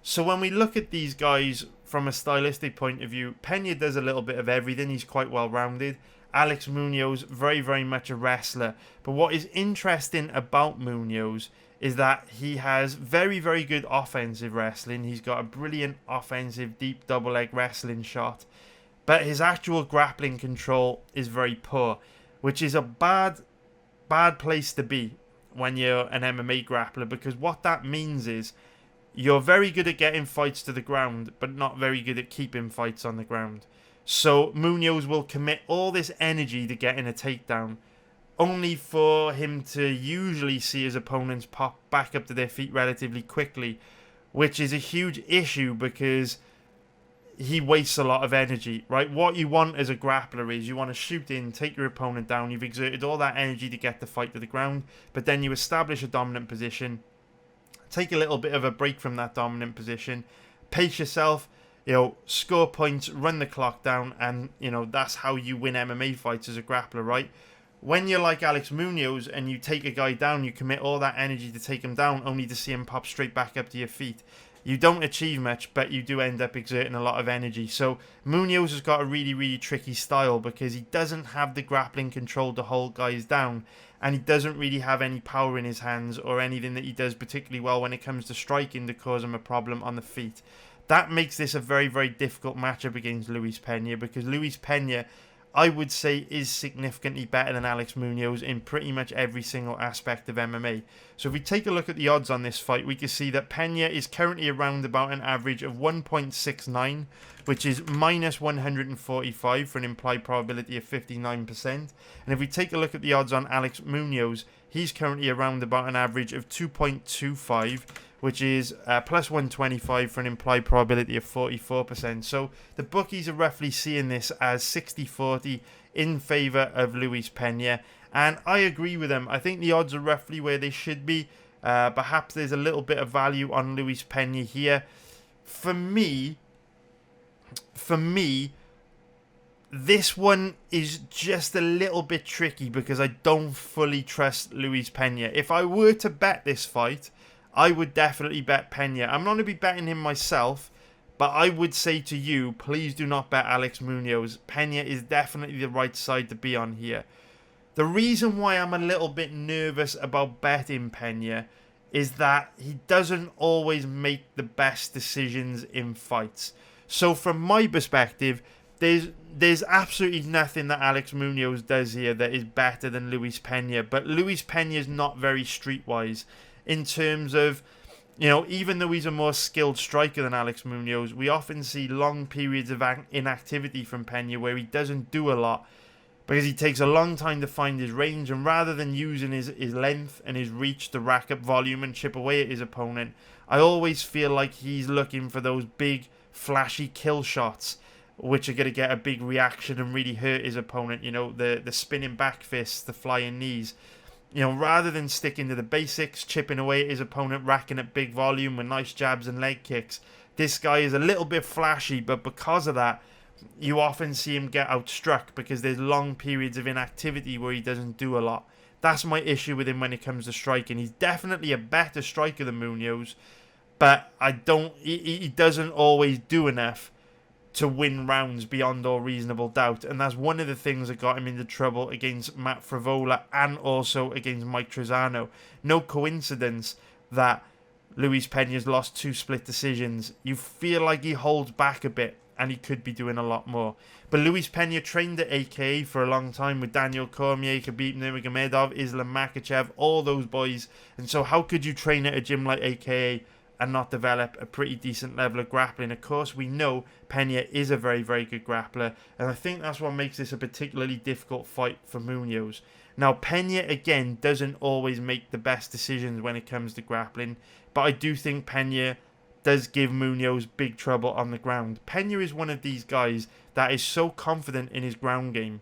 [SPEAKER 1] So when we look at these guys from a stylistic point of view, Pena does a little bit of everything. He's quite well rounded. Alex Munoz, very, very much a wrestler. But what is interesting about Munoz is that he has very, very good offensive wrestling. He's got a brilliant offensive deep double leg wrestling shot. But his actual grappling control is very poor, which is a bad place to be when you're an MMA grappler, because what that means is you're very good at getting fights to the ground, but not very good at keeping fights on the ground. So Munoz will commit all this energy to getting a takedown, only for him to usually see his opponents pop back up to their feet relatively quickly, which is a huge issue because he wastes a lot of energy, right? What you want as a grappler is you want to shoot in, take your opponent down, you've exerted all that energy to get the fight to the ground, but then you establish a dominant position, take a little bit of a break from that dominant position, pace yourself, you know, score points, run the clock down, and, you know, that's how you win MMA fights as a grappler, right? When you're like Alex Munoz and you take a guy down, you commit all that energy to take him down only to see him pop straight back up to your feet. You don't achieve much, but you do end up exerting a lot of energy. So Munoz has got a really, really tricky style because he doesn't have the grappling control to hold guys down, and he doesn't really have any power in his hands or anything that he does particularly well when it comes to striking to cause him a problem on the feet. That makes this a very, very difficult matchup against Luis Pena, because Luis Pena, I would say, is significantly better than Alex Munoz in pretty much every single aspect of MMA. So if we take a look at the odds on this fight, we can see that Pena is currently around about an average of 1.69, which is minus 145 for an implied probability of 59%. And if we take a look at the odds on Alex Munoz, he's currently around about an average of 2.25, which is plus 125 for an implied probability of 44%. So the bookies are roughly seeing this as 60-40 in favour of Luis Pena. And I agree with them. I think the odds are roughly where they should be. Perhaps there's a little bit of value on Luis Pena here. For me, this one is just a little bit tricky because I don't fully trust Luis Pena. If I were to bet this fight, I would definitely bet Pena. I'm not going to be betting him myself, but I would say to you, please do not bet Alex Munoz. Pena is definitely the right side to be on here. The reason why I'm a little bit nervous about betting Pena is that he doesn't always make the best decisions in fights. So from my perspective, there's absolutely nothing that Alex Munoz does here that is better than Luis Pena. But Luis Pena is not very streetwise in terms of, even though he's a more skilled striker than Alex Munoz, we often see long periods of inactivity from Pena where he doesn't do a lot because he takes a long time to find his range, and rather than using his length and his reach to rack up volume and chip away at his opponent, I always feel like he's looking for those big, flashy kill shots which are going to get a big reaction and really hurt his opponent, the spinning back fists, the flying knees. Rather than sticking to the basics, chipping away at his opponent, racking up big volume with nice jabs and leg kicks, this guy is a little bit flashy, but because of that, you often see him get outstruck because there's long periods of inactivity where he doesn't do a lot. That's my issue with him when it comes to striking. He's definitely a better striker than Munoz, but he doesn't always do enough to win rounds beyond all reasonable doubt, and that's one of the things that got him into trouble against Matt Frivola and also against Mike Trizano. No coincidence that Luis Pena's lost 2 split decisions. You feel like he holds back a bit and he could be doing a lot more. But Luis Pena trained at AKA for a long time with Daniel Cormier, Khabib Nurmagomedov, Islam Makhachev, all those boys, and so how could you train at a gym like AKA and not develop a pretty decent level of grappling? Of course, we know Pena is a very, very good grappler, and I think that's what makes this a particularly difficult fight for Munoz. Now, Pena, again, doesn't always make the best decisions when it comes to grappling, but I do think Pena does give Munoz big trouble on the ground. Pena is one of these guys that is so confident in his ground game,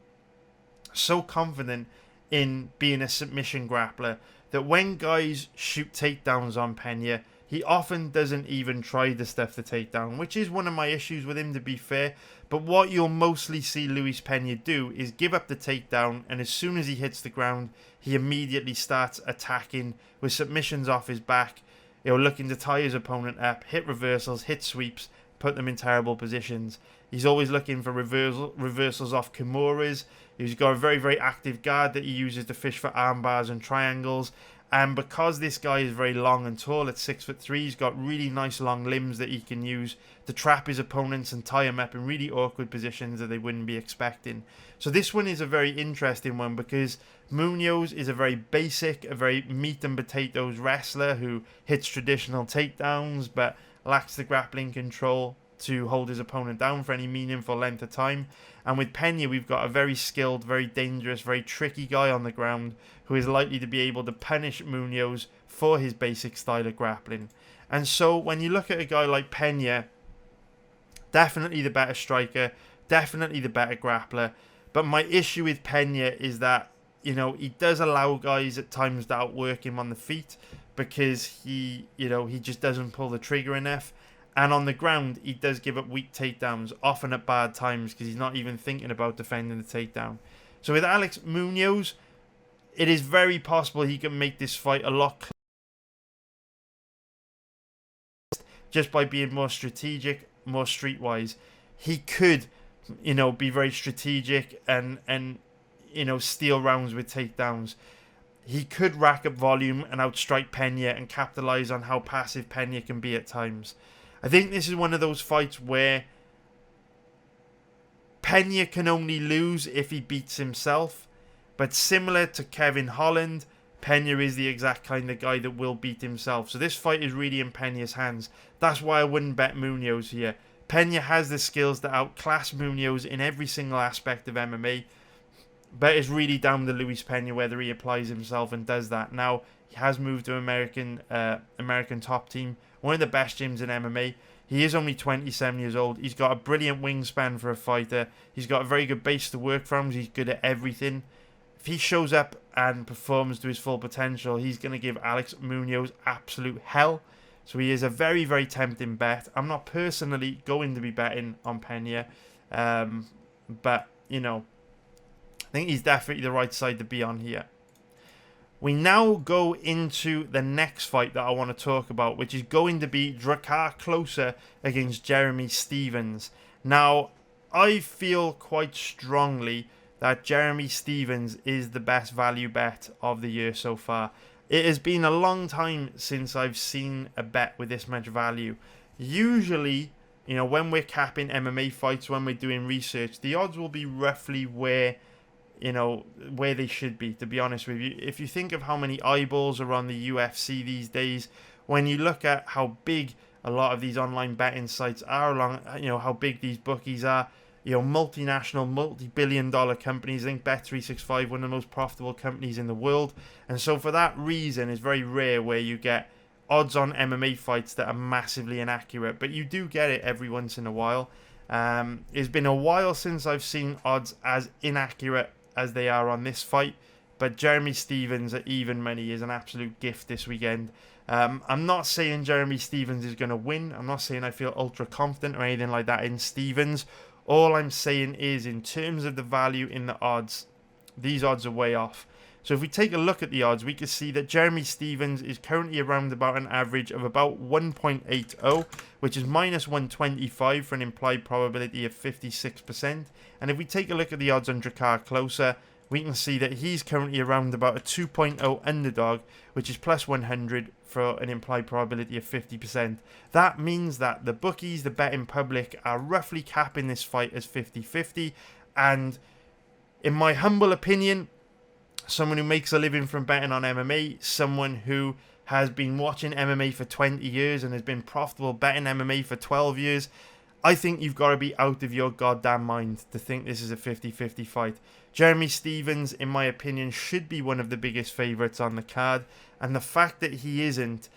[SPEAKER 1] so confident in being a submission grappler, that when guys shoot takedowns on Pena, he often doesn't even try to stuff the takedown, which is one of my issues with him, to be fair. But what you'll mostly see Luis Pena do is give up the takedown, and as soon as he hits the ground, he immediately starts attacking with submissions off his back, looking to tie his opponent up, hit reversals, hit sweeps, put them in terrible positions. He's always looking for reversals off Kimuras. He's got a very, very active guard that he uses to fish for arm bars and triangles. And because this guy is very long and tall at 6'3", he's got really nice long limbs that he can use to trap his opponents and tie them up in really awkward positions that they wouldn't be expecting. So this one is a very interesting one because Munoz is a very basic, a very meat and potatoes wrestler who hits traditional takedowns but lacks the grappling control to hold his opponent down for any meaningful length of time. And with Pena, we've got a very skilled, very dangerous, very tricky guy on the ground who is likely to be able to punish Munoz for his basic style of grappling. And so when you look at a guy like Pena, definitely the better striker, definitely the better grappler. But my issue with Pena is that, he does allow guys at times to outwork him on the feet because he just doesn't pull the trigger enough. And on the ground, he does give up weak takedowns, often at bad times, because he's not even thinking about defending the takedown. So with Alex Munoz, it is very possible he can make this fight a lot closer just by being more strategic, more streetwise. He could, be very strategic and steal rounds with takedowns. He could rack up volume and outstrike Pena and capitalize on how passive Pena can be at times. I think this is one of those fights where Pena can only lose if he beats himself. But similar to Kevin Holland, Pena is the exact kind of guy that will beat himself. So this fight is really in Pena's hands. That's why I wouldn't bet Munoz here. Pena has the skills to outclass Munoz in every single aspect of MMA. But it's really down to Luis Pena whether he applies himself and does that. Now, he has moved to American top team, one of the best gyms in MMA. He is only 27 years old. He's got a brilliant wingspan for a fighter. He's got a very good base to work from. He's good at everything. If he shows up and performs to his full potential, he's going to give Alex Munoz absolute hell. So he is a very, very tempting bet. I'm not personally going to be betting on Pena. But, I think he's definitely the right side to be on here. We now go into the next fight that I want to talk about, which is going to be Drakkar Klose against Jeremy Stephens. Now, I feel quite strongly that Jeremy Stephens is the best value bet of the year so far. It has been a long time since I've seen a bet with this much value. Usually, you know, when we're capping MMA fights, when we're doing research, the odds will be roughly where, you know, where they should be, to be honest with you. If you think of how many eyeballs are on the UFC these days, when you look at how big a lot of these online betting sites are, along, you know, how big these bookies are, you know, multinational, multi-billion-dollar companies. I think Bet365, one of the most profitable companies in the world. And so for that reason, it's very rare where you get odds on MMA fights that are massively inaccurate, but you do get it every once in a while. It's been a while since I've seen odds as inaccurate as they are on this fight, but Jeremy Stephens at even money is an absolute gift this weekend. I'm not saying Jeremy Stephens is going to win. I'm not saying I feel ultra confident or anything like that in Stephens. All I'm saying is, in terms of the value in the odds, these odds are way off. So if we take a look at the odds, we can see that Jeremy Stephens is currently around about an average of about 1.80, which is minus 125 for an implied probability of 56%. And if we take a look at the odds on Klose, we can see that he's currently around about a 2.0 underdog, which is plus 100 for an implied probability of 50%. That means that the bookies, the betting public, are roughly capping this fight as 50-50. And in my humble opinion, someone who makes a living from betting on MMA, someone who has been watching MMA for 20 years and has been profitable betting MMA for 12 years, I think you've got to be out of your goddamn mind to think this is a 50-50 fight. Jeremy Stephens, in my opinion, should be one of the biggest favourites on the card, and the fact that he isn't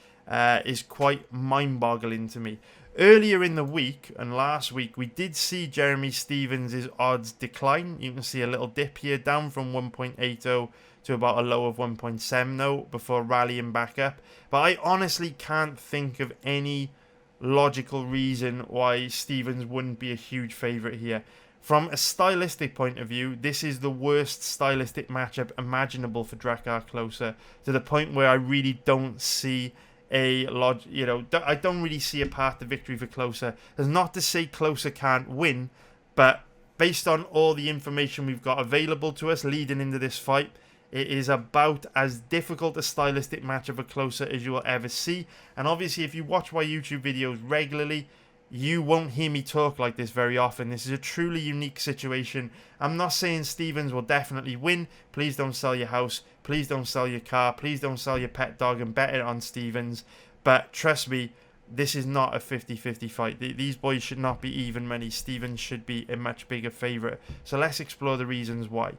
[SPEAKER 1] is quite mind-boggling to me. Earlier in the week and last week, we did see Jeremy Stephens' odds decline. You can see a little dip here, down from 1.80 to about a low of 1.70 before rallying back up. But I honestly can't think of any logical reason why Stephens wouldn't be a huge favourite here. From a stylistic point of view, this is the worst stylistic matchup imaginable for Klose, to the point where I really don't see I don't really see a path to victory for Klose. That's not to say Klose can't win, but based on all the information we've got available to us leading into this fight, it is about as difficult a stylistic matchup for Klose as you will ever see. And obviously, if you watch my YouTube videos regularly, you won't hear me talk like this very often. This is a truly unique situation. I'm not saying Stephens will definitely win. Please don't sell your house. Please don't sell your car. Please don't sell your pet dog and bet it on Stephens. But trust me, this is not a 50-50 fight. These boys should not be even money. Stephens should be a much bigger favourite. So let's explore the reasons why.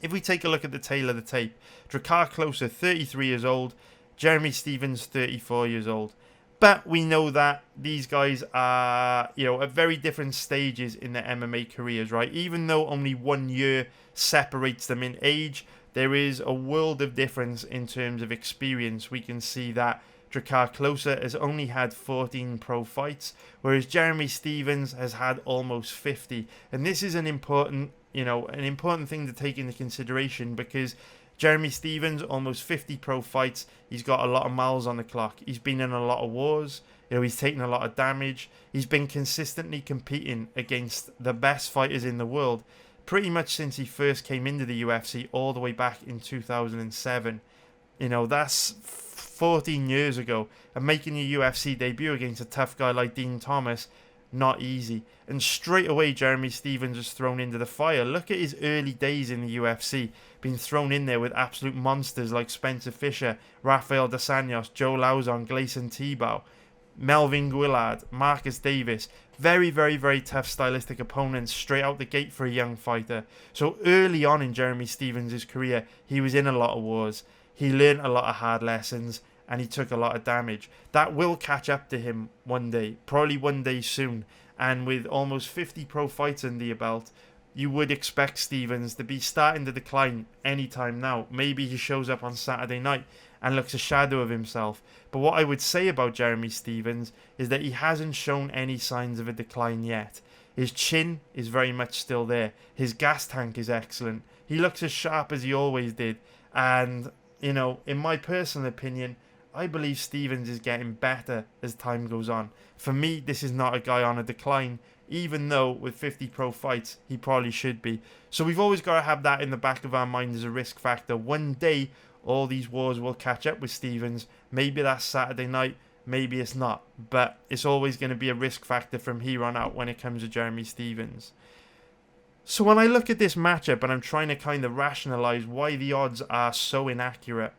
[SPEAKER 1] If we take a look at the tail of the tape, Klose, 33 years old. Jeremy Stephens, 34 years old. But we know that these guys are, you know, at very different stages in their MMA careers, right? Even though only 1 year separates them in age, there is a world of difference in terms of experience. We can see that Klose has only had 14 pro fights, whereas Jeremy Stephens has had almost 50. And this is an important thing to take into consideration, because Jeremy Stephens, almost 50 pro fights. He's got a lot of miles on the clock. He's been in a lot of wars. You know, he's taken a lot of damage. He's been consistently competing against the best fighters in the world pretty much since he first came into the UFC, all the way back in 2007. You know, that's 14 years ago. And making your UFC debut against a tough guy like Dean Thomas, not easy. And straight away, Jeremy Stephens was thrown into the fire. Look at his early days in the UFC, being thrown in there with absolute monsters like Spencer Fisher, Rafael Dos Anjos, Joe Lauzon, Gleison Tebow, Melvin Guillard, Marcus Davis. Very, very, very tough stylistic opponents straight out the gate for a young fighter. So early on in Jeremy Stephens' career, he was in a lot of wars. He learned a lot of hard lessons, and he took a lot of damage. That will catch up to him one day, probably one day soon. And with almost 50 pro fights under your belt, you would expect Stephens to be starting to decline anytime now. Maybe he shows up on Saturday night and looks a shadow of himself. But what I would say about Jeremy Stephens is that he hasn't shown any signs of a decline yet. His chin is very much still there. His gas tank is excellent. He looks as sharp as he always did. And, you know, in my personal opinion, I believe Stephens is getting better as time goes on. For me, this is not a guy on a decline, even though with 50 pro fights, he probably should be. So we've always got to have that in the back of our mind as a risk factor. One day, all these wars will catch up with Stephens. Maybe that's Saturday night. maybe it's not. But it's always going to be a risk factor from here on out when it comes to Jeremy Stephens. So when I look at this matchup and I'm trying to kind of rationalize why the odds are so inaccurate,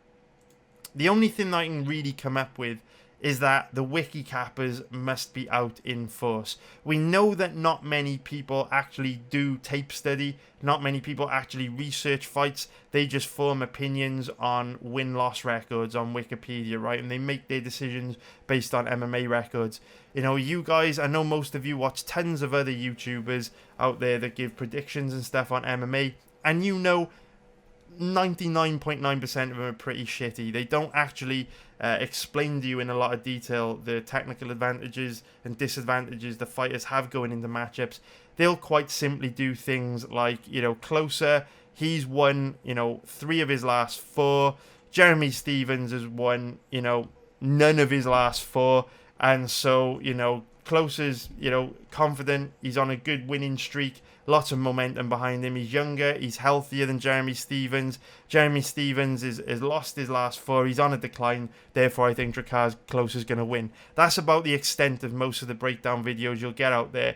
[SPEAKER 1] the only thing that I can really come up with is that the wiki cappers must be out in force. We know that not many people actually do tape study, not many people actually research fights. They just form opinions on win-loss records on Wikipedia, right? And they make their decisions based on MMA records. You know, you guys, I know most of you watch tons of other YouTubers out there that give predictions and stuff on MMA, and you know 99.9% of them are pretty shitty. They don't actually explain to you in a lot of detail the technical advantages and disadvantages the fighters have going into matchups. They'll quite simply do things like, you know, Klose, he's won, you know, 3 of his last 4. Jeremy Stephens has won, you know, none of his last 4. And so, you know, Klose's, you know, confident. He's on a good winning streak. Lots of momentum behind him. He's younger. He's healthier than Jeremy Stephens. Jeremy Stephens has lost his last 4. He's on a decline. Therefore, I think Drakkar Klose is going to win. That's about the extent of most of the breakdown videos you'll get out there.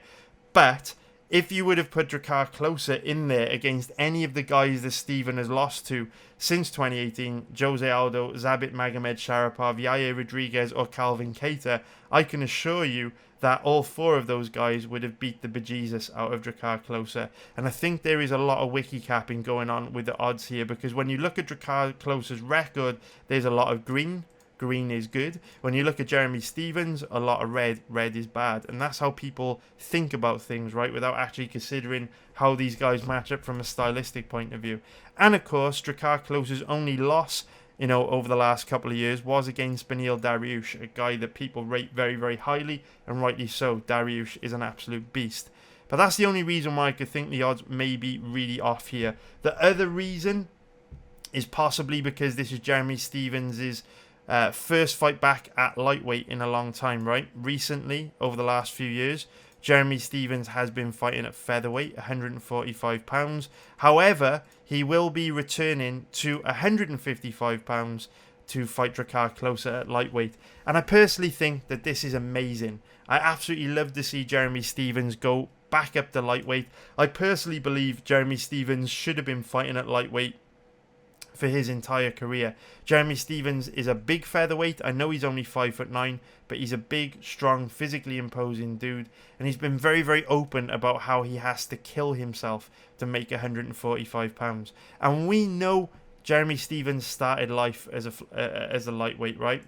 [SPEAKER 1] But if you would have put Drakkar Klose in there against any of the guys that Steven has lost to since 2018, Jose Aldo, Zabit Magomed Sharapov, Yair Rodriguez, or Calvin Kattar, I can assure you that all 4 of those guys would have beat the bejesus out of Drakkar Klose. And I think there is a lot of wiki capping going on with the odds here, because when you look at Drakkar Klose's record, there's a lot of green. Green is good. When you look at Jeremy Stephens, a lot of red. Red is bad. And that's how people think about things, right? Without actually considering how these guys match up from a stylistic point of view. And of course, Drakkar Klose's only loss, you know, over the last couple of years was against Beneil Dariush, a guy that people rate very, very highly, and rightly so. Dariush is an absolute beast. But that's the only reason why I could think the odds may be really off here. The other reason is possibly because this is Jeremy Stephens' first fight back at lightweight in a long time, right? Recently, over the last few years, Jeremy Stephens has been fighting at featherweight, 145 pounds. However, he will be returning to 155 pounds to fight Drakkar Klose at lightweight. And I personally think that this is amazing. I absolutely love to see Jeremy Stephens go back up to lightweight. I personally believe Jeremy Stephens should have been fighting at lightweight for his entire career. Jeremy Stephens is a big featherweight. I know he's only 5'9", but he's a big, strong, physically imposing dude, and he's been very, very open about how he has to kill himself to make 145 pounds. And we know Jeremy Stephens started life as a lightweight, right?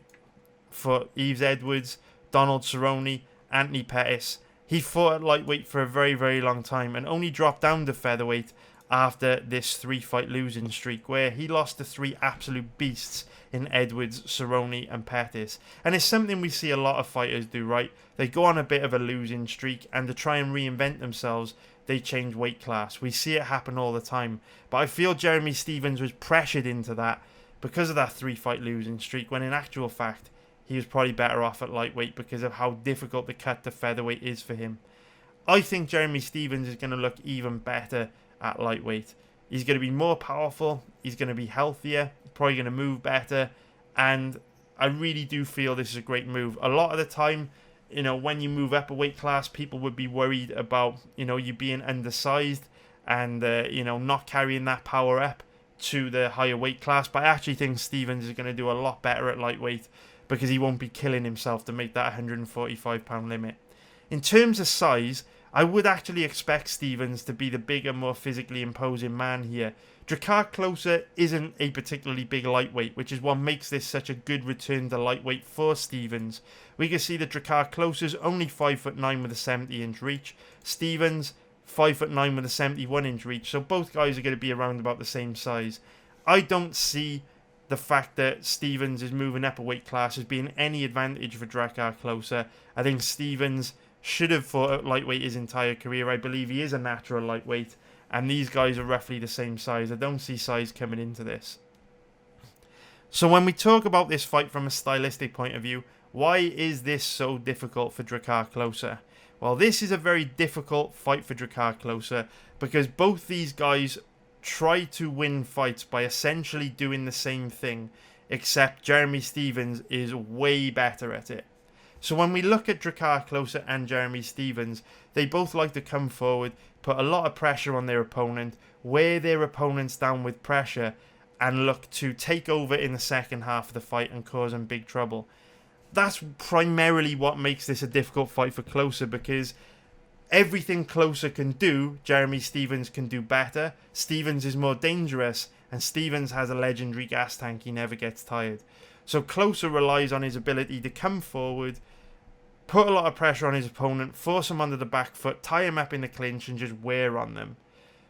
[SPEAKER 1] For Yves Edwards, Donald Cerrone, Anthony Pettis. He fought at lightweight for a very, very long time and only dropped down to featherweight after this 3-fight losing streak, where he lost to 3 absolute beasts in Edwards, Cerrone and Pettis. And it's something we see a lot of fighters do, right? They go on a bit of a losing streak, and to try and reinvent themselves, they change weight class. We see it happen all the time. But I feel Jeremy Stephens was pressured into that because of that 3-fight losing streak, when in actual fact, he was probably better off at lightweight because of how difficult the cut to featherweight is for him. I think Jeremy Stephens is going to look even better at lightweight. He's going to be more powerful, he's going to be healthier, probably going to move better, and I really do feel this is a great move. A lot of the time, you know, when you move up a weight class, people would be worried about, you know, you being undersized and, you know, not carrying that power up to the higher weight class. But I actually think Stephens is going to do a lot better at lightweight because he won't be killing himself to make that 145 pound limit. In terms of size, I would actually expect Stephens to be the bigger, more physically imposing man here. Drakkar Klose isn't a particularly big lightweight, which is what makes this such a good return to lightweight for Stephens. We can see that Drakkar Klose is only 5'9" with a 70-inch reach. Stephens, 5'9" with a 71-inch reach. So both guys are going to be around about the same size. I don't see the fact that Stephens is moving up a weight class as being any advantage for Drakkar Klose. I think Stephens should have fought at lightweight his entire career. I believe he is a natural lightweight, and these guys are roughly the same size. I don't see size coming into this. So when we talk about this fight from a stylistic point of view, why is this so difficult for Drakkar Klose? Well, this is a very difficult fight for Drakkar Klose because both these guys try to win fights by essentially doing the same thing except Jeremy Stephens is way better at it. So when we look at Drakkar Klose and Jeremy Stephens, they both like to come forward, put a lot of pressure on their opponent, wear their opponents down with pressure, and look to take over in the second half of the fight and cause them big trouble. That's primarily what makes this a difficult fight for Klose, because everything Klose can do, Jeremy Stephens can do better. Stephens is more dangerous, and Stephens has a legendary gas tank. He never gets tired. So Klose relies on his ability to come forward, put a lot of pressure on his opponent, force him under the back foot, tie him up in the clinch, and just wear on them.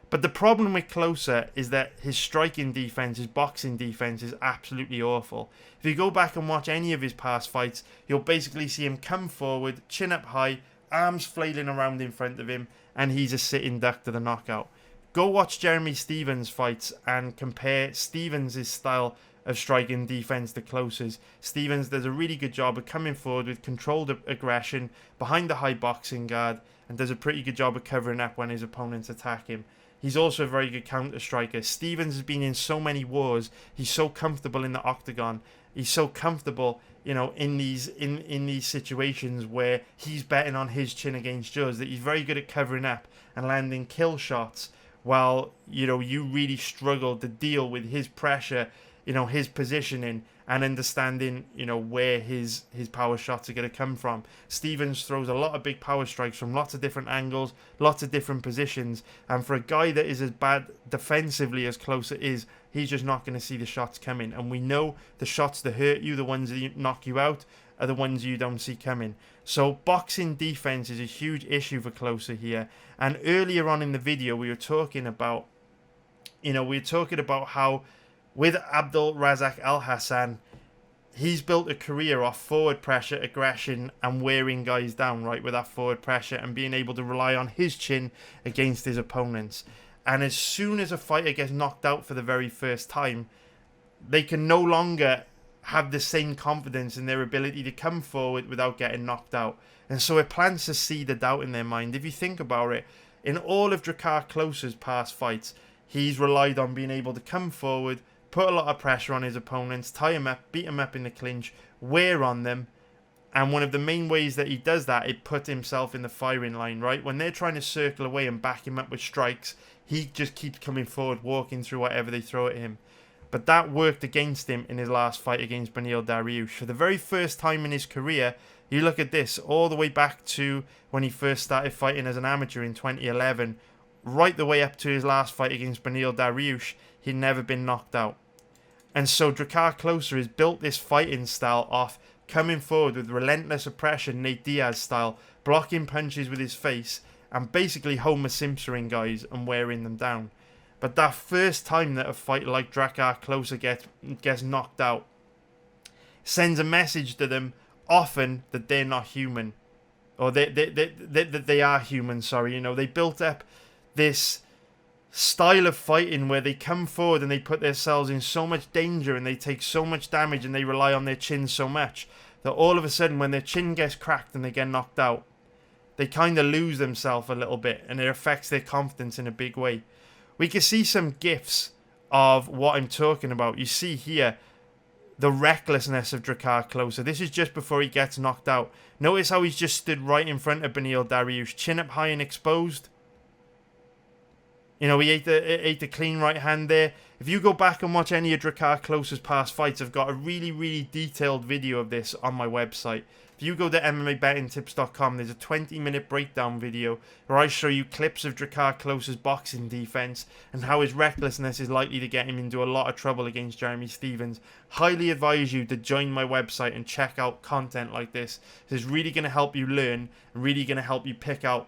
[SPEAKER 1] But the problem with Klose is that his striking defense, his boxing defense is absolutely awful. If you go back and watch any of his past fights, you'll basically see him come forward, chin up high, arms flailing around in front of him, and he's a sitting duck to the knockout. Go watch Jeremy Stephens fights and compare Stephens' style of striking defense to Klose's. Stephens does a really good job of coming forward with controlled aggression behind the high boxing guard, and does a pretty good job of covering up when his opponents attack him. He's also a very good counter striker. Stephens has been in so many wars. He's so comfortable in the octagon. He's so comfortable, in these situations where he's betting on his chin against yours, that he's very good at covering up and landing kill shots, while you really struggle to deal with his pressure, his positioning, and understanding, where his power shots are going to come from. Stephens throws a lot of big power strikes from lots of different angles, lots of different positions, and for a guy that is as bad defensively as Klose is, he's just not going to see the shots coming. And we know the shots that hurt you, the ones that knock you out, are the ones you don't see coming. So boxing defense is a huge issue for Klose here. And earlier on in the video, we were talking about, how with Abdul Razak Alhassan, he's built a career off forward pressure, aggression, and wearing guys down, right, with that forward pressure and being able to rely on his chin against his opponents. And as soon as a fighter gets knocked out for the very first time, they can no longer have the same confidence in their ability to come forward without getting knocked out. And so it plants to seed a doubt in their mind. If you think about it, in all of Drakkar Klose's past fights, he's relied on being able to come forward, put a lot of pressure on his opponents, tie him up, beat him up in the clinch, wear on them. And one of the main ways that he does that, it puts himself in the firing line, right? When they're trying to circle away and back him up with strikes, he just keeps coming forward, walking through whatever they throw at him. But that worked against him in his last fight against Beneil Dariush. For the very first time in his career, you look at this, all the way back to when he first started fighting as an amateur in 2011, right the way up to his last fight against Beneil Dariush, he'd never been knocked out. And so Drakkar Klose has built this fighting style off coming forward with relentless oppression, Nate Diaz style, blocking punches with his face, and basically Homer Simpsoning guys and wearing them down. But that first time that a fighter like Drakkar Klose gets knocked out sends a message to them often that they're not human. Or that they are human, sorry. They built up this style of fighting where they come forward and they put themselves in so much danger and they take so much damage and they rely on their chin so much that all of a sudden when their chin gets cracked and they get knocked out, they kind of lose themselves a little bit and it affects their confidence in a big way. We can see some gifs of what I'm talking about. You see here the recklessness of Drakkar Klose. This is just before he gets knocked out. Notice how he's just stood right in front of Beneil Dariush, chin up high and exposed. He ate the clean right hand there. If you go back and watch any of Drakkar Klose's past fights, I've got a really, really detailed video of this on my website. If you go to MMABettingTips.com, there's a 20-minute breakdown video where I show you clips of Drakkar Klose's boxing defense and how his recklessness is likely to get him into a lot of trouble against Jeremy Stephens. Highly advise you to join my website and check out content like this. This is really going to help you learn and really going to help you pick out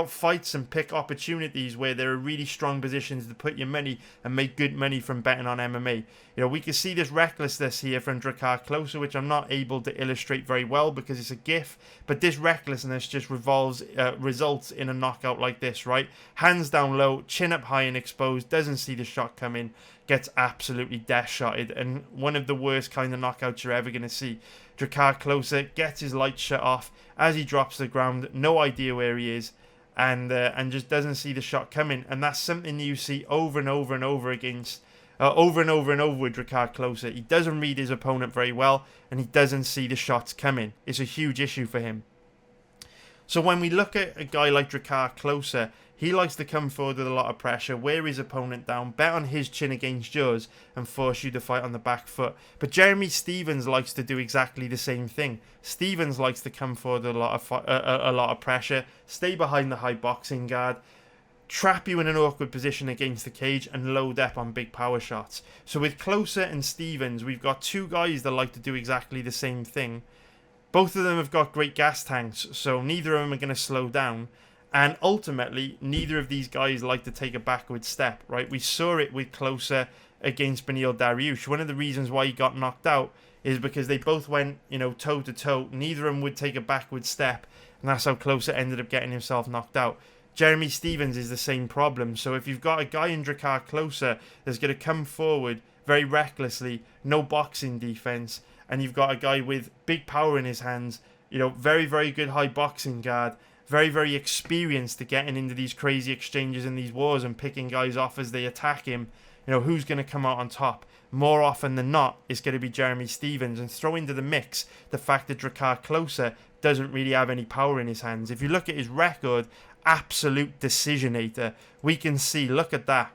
[SPEAKER 1] fights and pick opportunities where there are really strong positions to put your money and make good money from betting on MMA. We can see this recklessness here from Drakkar Klose, which I'm not able to illustrate very well because it's a GIF, but this recklessness just results in a knockout like this, right? Hands down low, chin up high and exposed, doesn't see the shot coming, gets absolutely death shotted, and one of the worst kind of knockouts you're ever going to see. Drakkar Klose gets his light shut off as he drops to the ground, no idea where he is, and just doesn't see the shot coming. And that's something you see over and over and over against over and over and over with Drakkar Klose. He doesn't read his opponent very well, and he doesn't see the shots coming. It's a huge issue for him. So when we look at a guy like Drakkar Klose, he likes to come forward with a lot of pressure, wear his opponent down, bet on his chin against yours, and force you to fight on the back foot. But Jeremy Stephens likes to do exactly the same thing. Stephens likes to come forward with a lot of pressure, stay behind the high boxing guard, trap you in an awkward position against the cage, and load up on big power shots. So with Klose and Stephens, we've got two guys that like to do exactly the same thing. Both of them have got great gas tanks, so neither of them are going to slow down. And ultimately, neither of these guys like to take a backward step, right? We saw it with Klose against Beneil Dariush. One of the reasons why he got knocked out is because they both went, toe to toe. Neither of them would take a backward step, and that's how Klose ended up getting himself knocked out. Jeremy Stephens is the same problem. So if you've got a guy in Drakkar Klose that's going to come forward very recklessly, no boxing defense, and you've got a guy with big power in his hands, very, very good high boxing guard, very, very experienced at getting into these crazy exchanges and these wars and picking guys off as they attack him, who's going to come out on top? More often than not, it's going to be Jeremy Stephens. And throw into the mix the fact that Drakkar Klose doesn't really have any power in his hands. If you look at his record, absolute decisionator. We can see, look at that.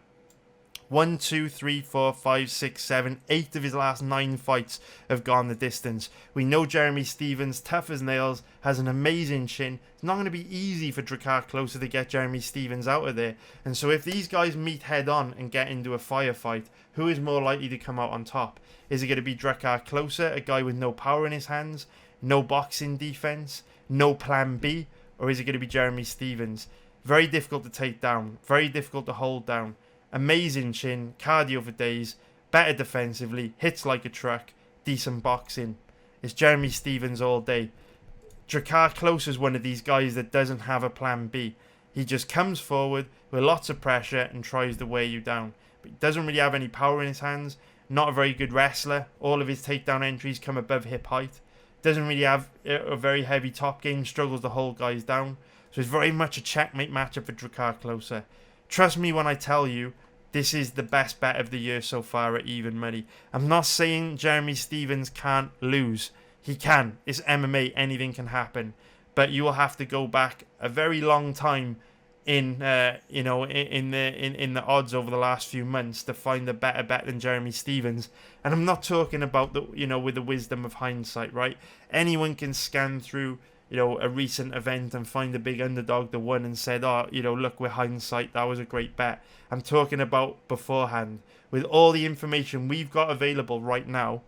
[SPEAKER 1] 1, 2, 3, 4, 5, 6, 7, 8 of his last 9 fights have gone the distance. We know Jeremy Stephens, tough as nails, has an amazing chin. It's not going to be easy for Drakkar Klose to get Jeremy Stephens out of there. And so if these guys meet head on and get into a firefight, who is more likely to come out on top? Is it going to be Drakkar Klose, a guy with no power in his hands, no boxing defense, no plan B? Or is it going to be Jeremy Stephens? Very difficult to take down, very difficult to hold down. Amazing chin, cardio for days, better defensively, hits like a truck, decent boxing. It's Jeremy Stephens all day. Drakkar Klose is one of these guys that doesn't have a plan B. He just comes forward with lots of pressure and tries to wear you down. But he doesn't really have any power in his hands, not a very good wrestler. All of his takedown entries come above hip height. Doesn't really have a very heavy top game, struggles to hold guys down. So it's very much a checkmate matchup for Drakkar Klose. Trust me when I tell you, this is the best bet of the year so far at even money. I'm not saying Jeremy Stephens can't lose. He can. It's MMA. Anything can happen. But you will have to go back a very long time in the odds over the last few months to find a better bet than Jeremy Stephens. And I'm not talking about with the wisdom of hindsight, right? Anyone can scan through a recent event and find a big underdog that won and said, look, with hindsight, that was a great bet. I'm talking about beforehand. With all the information we've got available right now,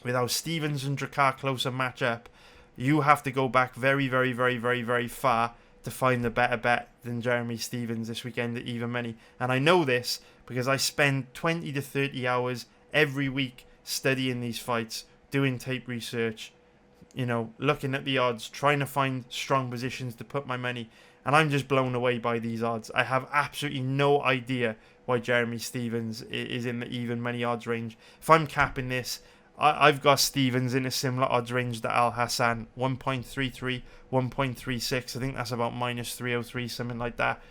[SPEAKER 1] with how Stephens and Drakkar Klose match up, you have to go back very, very, very, very, very far to find a better bet than Jeremy Stephens this weekend at even money. And I know this because I spend 20 to 30 hours every week studying these fights, doing tape research, looking at the odds, trying to find strong positions to put my money, and I'm just blown away by these odds. I have absolutely no idea why Jeremy Stephens is in the even money odds range. If I'm capping this, I've got Stephens in a similar odds range to Alhassan, 1.33, 1.36. I think that's about minus 303, something like that.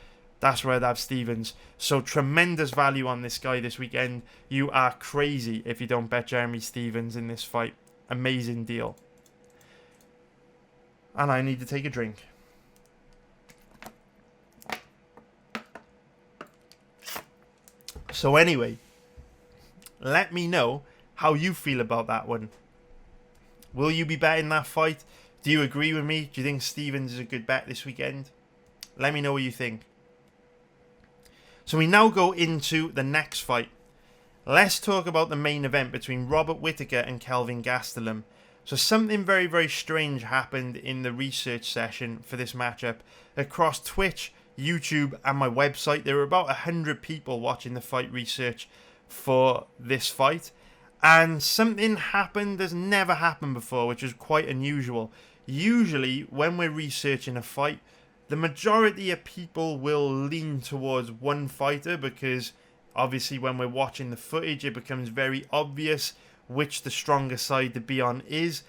[SPEAKER 1] That's where I'd have Stephens. So tremendous value on this guy this weekend. You are crazy if you don't bet Jeremy Stephens in this fight. Amazing deal. And I need to take a drink. So anyway, let me know how you feel about that one. Will you be betting that fight? Do you agree with me? Do you think Stephens is a good bet this weekend? Let me know what you think. So we now go into the next fight. Let's talk about the main event between Robert Whittaker and Kelvin Gastelum. So something very, very strange happened in the research session for this matchup. Across Twitch, YouTube and my website, there were about 100 people watching the fight research for this fight. And something happened that's never happened before, which is quite unusual. Usually, when we're researching a fight, the majority of people will lean towards one fighter because obviously when we're watching the footage, it becomes very obvious which the stronger side to be on is.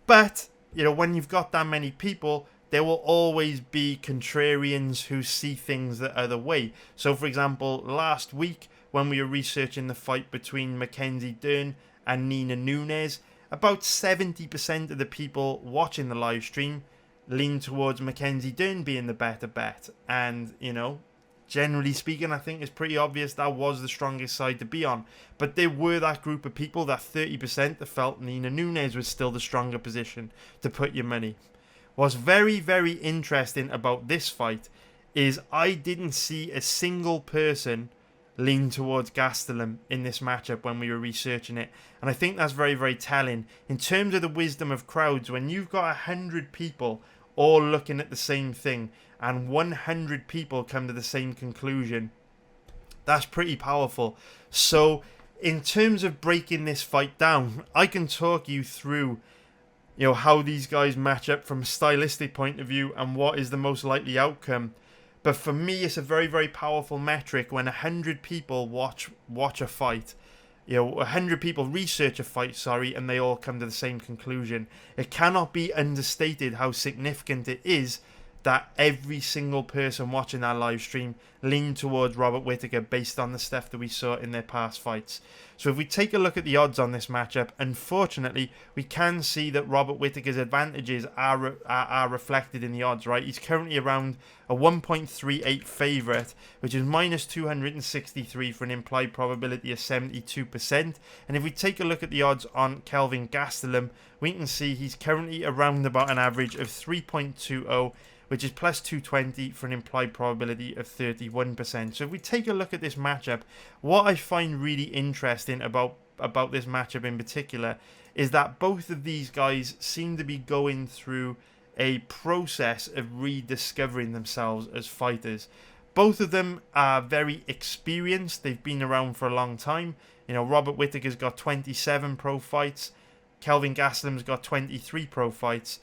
[SPEAKER 1] But, when you've got that many people, there will always be contrarians who see things the other way. So, for example, last week, when we were researching the fight between Mackenzie Dern and Nina Nunes, about 70% of the people watching the live stream lean towards Mackenzie Dern being the better bet. And, you know, generally speaking, I think it's pretty obvious that was the strongest side to be on. But there were that group of people, that 30%, that felt Nina Nunes was still the stronger position to put your money. What's very, very interesting about this fight is I didn't see a single person lean towards Gastelum in this matchup when we were researching it. And I think that's very, very telling. In terms of the wisdom of crowds, when you've got 100 people all looking at the same thing and 100 people come to the same conclusion, that's pretty powerful. So in terms of breaking this fight down, I can talk you through, you know, how these guys match up from a stylistic point of view and what is the most likely outcome. But for me, it's a very, very powerful metric when 100 people watch a fight. You know, 100 people research a fight, and they all come to the same conclusion. It cannot be understated how significant it is that every single person watching that live stream leaned towards Robert Whittaker based on the stuff that we saw in their past fights. So if we take a look at the odds on this matchup, unfortunately, we can see that Robert Whittaker's advantages are reflected in the odds, right? He's currently around a 1.38 favourite, which is minus 263 for an implied probability of 72%. And if we take a look at the odds on Kelvin Gastelum, we can see he's currently around about an average of 3.20, which is plus 220 for an implied probability of 31%. So if we take a look at this matchup, what I find really interesting about this matchup in particular is that both of these guys seem to be going through a process of rediscovering themselves as fighters. Both of them are very experienced. They've been around for a long time. You know, Robert Whittaker's got 27 pro fights. Kelvin Gastelum's got 23 pro fights.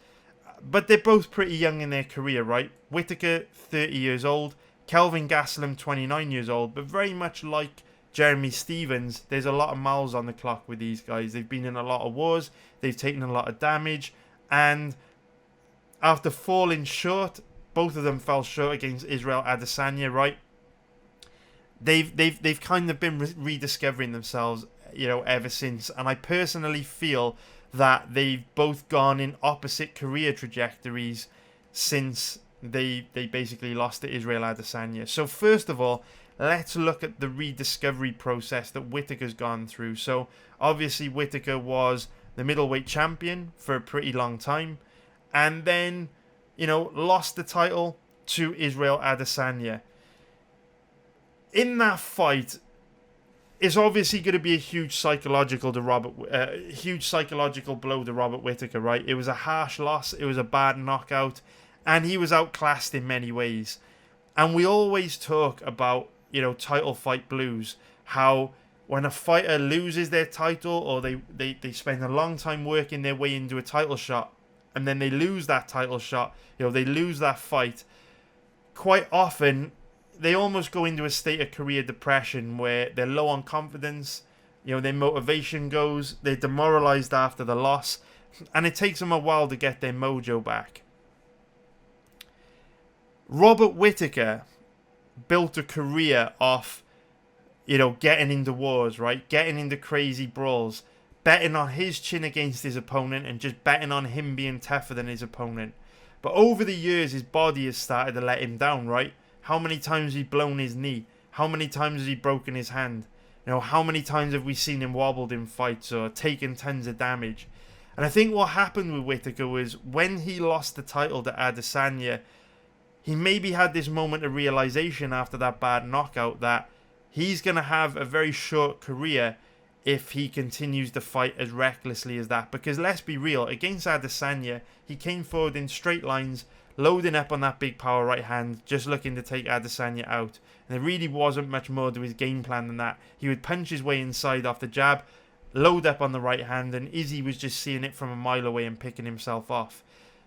[SPEAKER 1] But they're both pretty young in their career, right? Whittaker, 30 years old. Kelvin Gastelum, 29 years old. But very much like Jeremy Stephens, there's a lot of miles on the clock with these guys. They've been in a lot of wars. They've taken a lot of damage. And after falling short, both of them fell short against Israel Adesanya, right? They've kind of been rediscovering themselves, you know, ever since. And I personally feel that they've both gone in opposite career trajectories since they basically lost to Israel Adesanya. So first of all, let's look at the rediscovery process that Whittaker's gone through. So obviously Whittaker was the middleweight champion for a pretty long time, and then, you know, lost the title to Israel Adesanya. In that fight, it's obviously going to be a huge psychological blow to Robert Whittaker, right? It was a harsh loss. It was a bad knockout, and he was outclassed in many ways. And we always talk about, you know, title fight blues, how when a fighter loses their title or they spend a long time working their way into a title shot and then they lose that title shot, you know, they lose that fight, quite often they almost go into a state of career depression where they're low on confidence, you know, their motivation goes, they're demoralized after the loss, and it takes them a while to get their mojo back. Robert Whittaker built a career off, you know, getting into wars, right? Getting into crazy brawls, betting on his chin against his opponent and just betting on him being tougher than his opponent. But over the years, his body has started to let him down, right? How many times has he blown his knee? How many times has he broken his hand? You know, how many times have we seen him wobbled in fights or taken tons of damage? And I think what happened with Whittaker was when he lost the title to Adesanya, he maybe had this moment of realization after that bad knockout that he's going to have a very short career if he continues to fight as recklessly as that. Because let's be real, against Adesanya, he came forward in straight lines, loading up on that big power right hand, just looking to take Adesanya out. And there really wasn't much more to his game plan than that. He would punch his way inside off the jab, load up on the right hand, and Izzy was just seeing it from a mile away and picking himself off.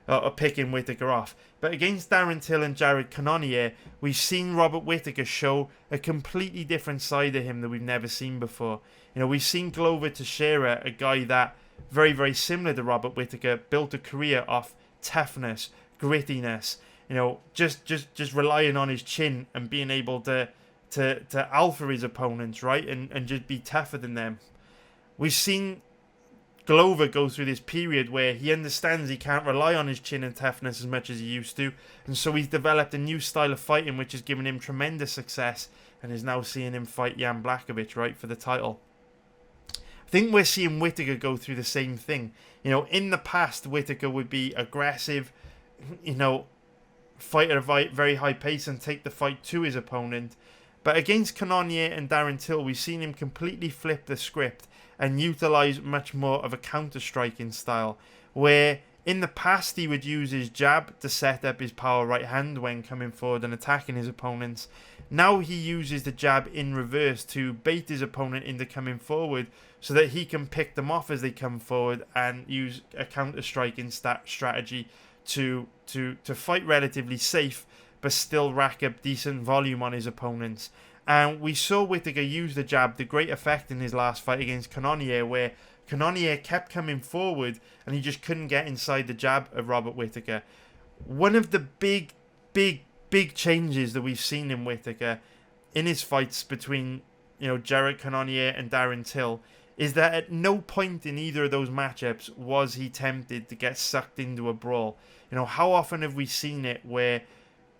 [SPEAKER 1] Or picking Whittaker off. But against Darren Till and Jared Cannonier, we've seen Robert Whittaker show a completely different side of him that we've never seen before. You know, we've seen Glover Teixeira, a guy that, very, very similar to Robert Whittaker, built a career off toughness, grittiness, you know, just relying on his chin and being able to to alpha his opponents, right, and just be tougher than them. We've seen Glover go through this period where he understands he can't rely on his chin and toughness as much as he used to, and so he's developed a new style of fighting which has given him tremendous success, and is now seeing him fight Jan Blachowicz, right, for the title. I think we're seeing Whittaker go through the same thing. You know, in the past, Whittaker would be aggressive, you know, fight at a very high pace and take the fight to his opponent. But against Cannonier and Darren Till, we've seen him completely flip the script and utilise much more of a counter-striking style, where in the past he would use his jab to set up his power right hand when coming forward and attacking his opponents. Now he uses the jab in reverse to bait his opponent into coming forward so that he can pick them off as they come forward and use a counter-striking strategy to fight relatively safe but still rack up decent volume on his opponents. And we saw Whittaker use the jab to great effect in his last fight against Cannonier, where Cannonier kept coming forward and he just couldn't get inside the jab of Robert Whittaker. One of the big changes that we've seen in Whittaker in his fights between, you know, Jared Cannonier and Darren Till is that at no point in either of those matchups was he tempted to get sucked into a brawl. You know, how often have we seen it where,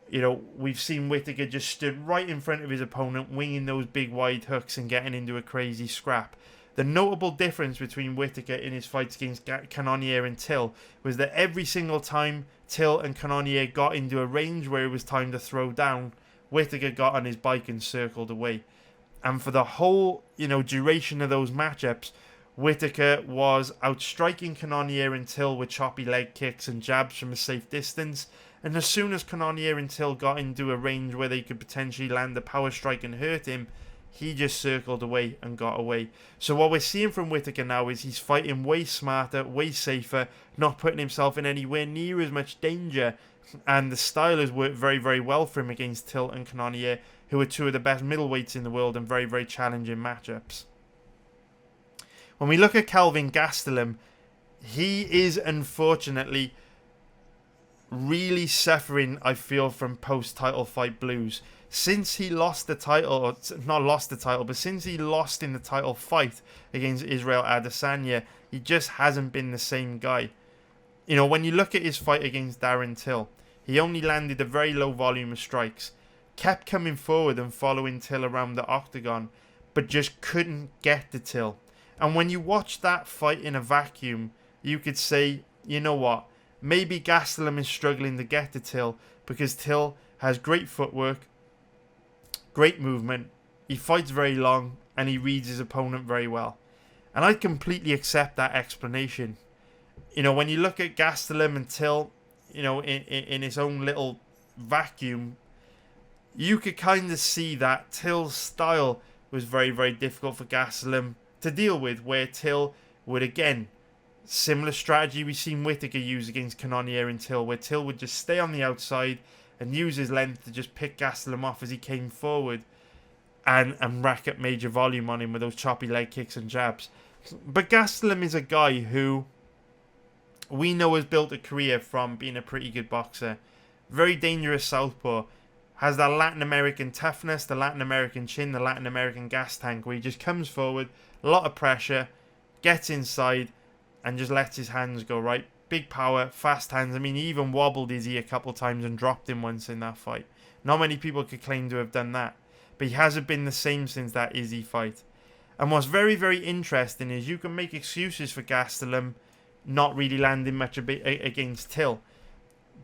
[SPEAKER 1] you know, we've seen Whittaker just stood right in front of his opponent, winging those big wide hooks and getting into a crazy scrap. The notable difference between Whittaker in his fights against Cannonier and Till was that every single time Till and Cannonier got into a range where it was time to throw down, Whittaker got on his bike and circled away. And for the whole, you know, duration of those matchups, Whittaker was outstriking Cannonier and Till with choppy leg kicks and jabs from a safe distance. And as soon as Cannonier and Till got into a range where they could potentially land a power strike and hurt him, he just circled away and got away. So what we're seeing from Whittaker now is he's fighting way smarter, way safer, not putting himself in anywhere near as much danger. And the style has worked very, very well for him against Till and Cannonier, who are two of the best middleweights in the world and very, very challenging matchups. When we look at Kelvin Gastelum, he is unfortunately really suffering, I feel, from post-title fight blues. Since he lost the title, or not lost the title, but since he lost in the title fight against Israel Adesanya, he just hasn't been the same guy. You know, when you look at his fight against Darren Till, he only landed a very low volume of strikes, kept coming forward and following Till around the octagon, but just couldn't get to Till. And when you watch that fight in a vacuum, you could say, you know what, maybe Gastelum is struggling to get to Till because Till has great footwork, great movement, he fights very long, and he reads his opponent very well. And I completely accept that explanation. You know, when you look at Gastelum and Till, you know, in his own little vacuum, you could kind of see that Till's style was very, very difficult for Gastelum to deal with, where Till would, again, similar strategy we've seen Whittaker use against Cannonier and Till, where Till would just stay on the outside and use his length to just pick Gastelum off as he came forward and rack up major volume on him with those choppy leg kicks and jabs. But Gastelum is a guy who we know has built a career from being a pretty good boxer. Very dangerous southpaw. Has that Latin American toughness, the Latin American chin, the Latin American gas tank, where he just comes forward, a lot of pressure, gets inside, and just lets his hands go, right? Big power, fast hands. I mean, he even wobbled Izzy a couple times and dropped him once in that fight. Not many people could claim to have done that. But he hasn't been the same since that Izzy fight. And what's very, very interesting is you can make excuses for Gastelum not really landing much against Till.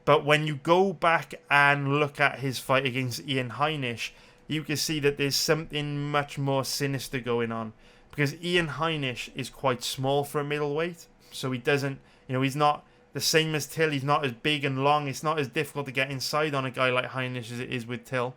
[SPEAKER 1] But when you go back and look at his fight against Ian Heinisch, you can see that there's something much more sinister going on. Because Ian Heinisch is quite small for a middleweight. So he doesn't, you know, he's not the same as Till. He's not as big and long. It's not as difficult to get inside on a guy like Heinisch as it is with Till.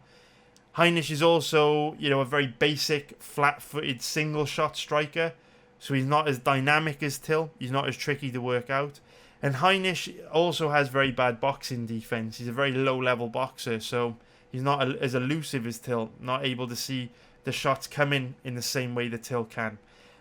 [SPEAKER 1] Heinisch is also, you know, a very basic, flat-footed, single-shot striker. So he's not as dynamic as Till. He's not as tricky to work out. And Heinisch also has very bad boxing defense. He's a very low-level boxer, so he's not as elusive as Till, not able to see the shots coming in the same way that Till can.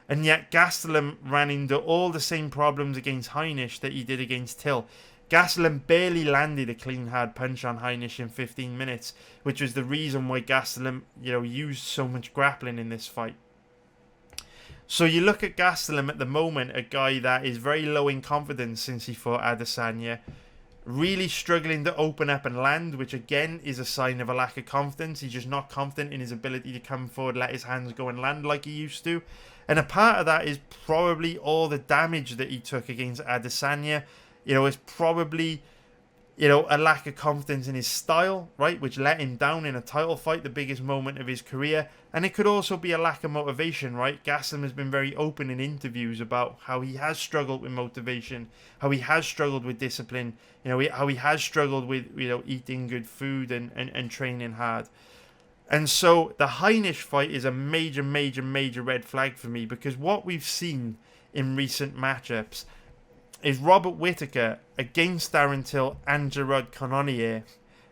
[SPEAKER 1] And yet Gastelum ran into all the same problems against Heinisch that he did against Till. Gastelum barely landed a clean hard punch on Heinisch in 15 minutes, which was the reason why Gastelum, used so much grappling in this fight. So you look at Gastelum at the moment, a guy that is very low in confidence since he fought Adesanya, really struggling to open up and land, which again is a sign of a lack of confidence. He's just not confident in his ability to come forward, let his hands go and land like he used to. And a part of that is probably all the damage that he took against Adesanya. It's probably, a lack of confidence in his style, right, which let him down in a title fight, the biggest moment of his career. And it could also be a lack of motivation, right? Gastelum has been very open in interviews about how he has struggled with motivation, how he has struggled with discipline, how he has struggled with, eating good food and training hard. And so the Heinisch fight is a major, major, major red flag for me, because what we've seen in recent matchups is Robert Whittaker against Darren Till and Gerard Cannonier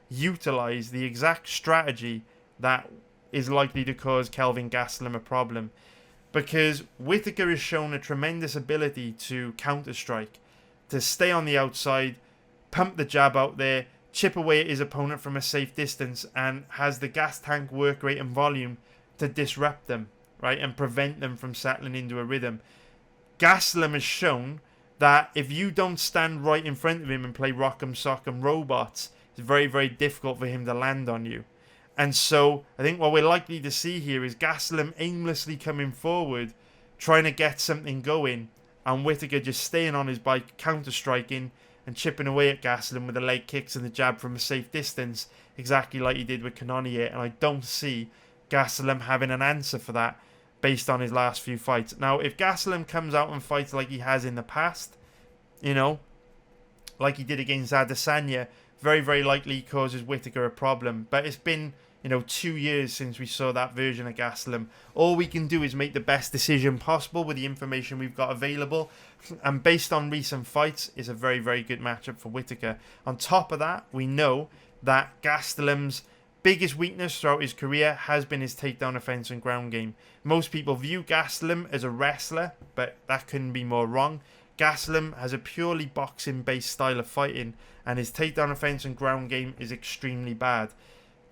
[SPEAKER 1] utilize the exact strategy that is likely to cause Kelvin Gastelum a problem, because Whittaker has shown a tremendous ability to counter-strike, to stay on the outside, pump the jab out there, chip away at his opponent from a safe distance, and has the gas tank work rate and volume to disrupt them, right, and prevent them from settling into a rhythm. Gastelum has shown that if you don't stand right in front of him and play rock'em sock'em robots, it's very, very difficult for him to land on you. And so I think what we're likely to see here is Gastelum aimlessly coming forward, trying to get something going, and Whittaker just staying on his bike, counter-striking and chipping away at Gastelum with the leg kicks and the jab from a safe distance, exactly like he did with Cannonier. And I don't see Gastelum having an answer for that based on his last few fights. Now, if Gastelum comes out and fights like he has in the past, like he did against Adesanya, very, very likely causes Whittaker a problem. But it's been, 2 years since we saw that version of Gastelum. All we can do is make the best decision possible with the information we've got available. And based on recent fights, it's a very, very good matchup for Whittaker. On top of that, we know that Gastelum's biggest weakness throughout his career has been his takedown offense and ground game. Most people view Gastelum as a wrestler, but that couldn't be more wrong. Gastelum has a purely boxing-based style of fighting, and his takedown offense and ground game is extremely bad.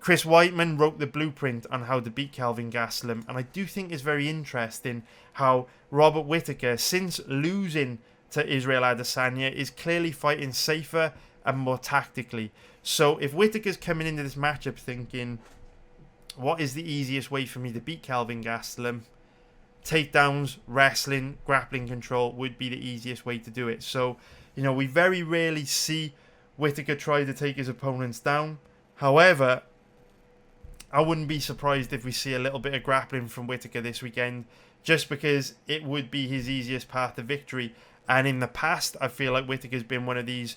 [SPEAKER 1] Chris Weidman wrote the blueprint on how to beat Kelvin Gastelum, and I do think it's very interesting how Robert Whittaker, since losing to Israel Adesanya, is clearly fighting safer and more tactically. So if Whittaker's coming into this matchup thinking, what is the easiest way for me to beat Kelvin Gastelum? Takedowns, wrestling, grappling control would be the easiest way to do it. So, we very rarely see Whittaker try to take his opponents down. However, I wouldn't be surprised if we see a little bit of grappling from Whittaker this weekend, just because it would be his easiest path to victory. And in the past, I feel like Whittaker's been one of these,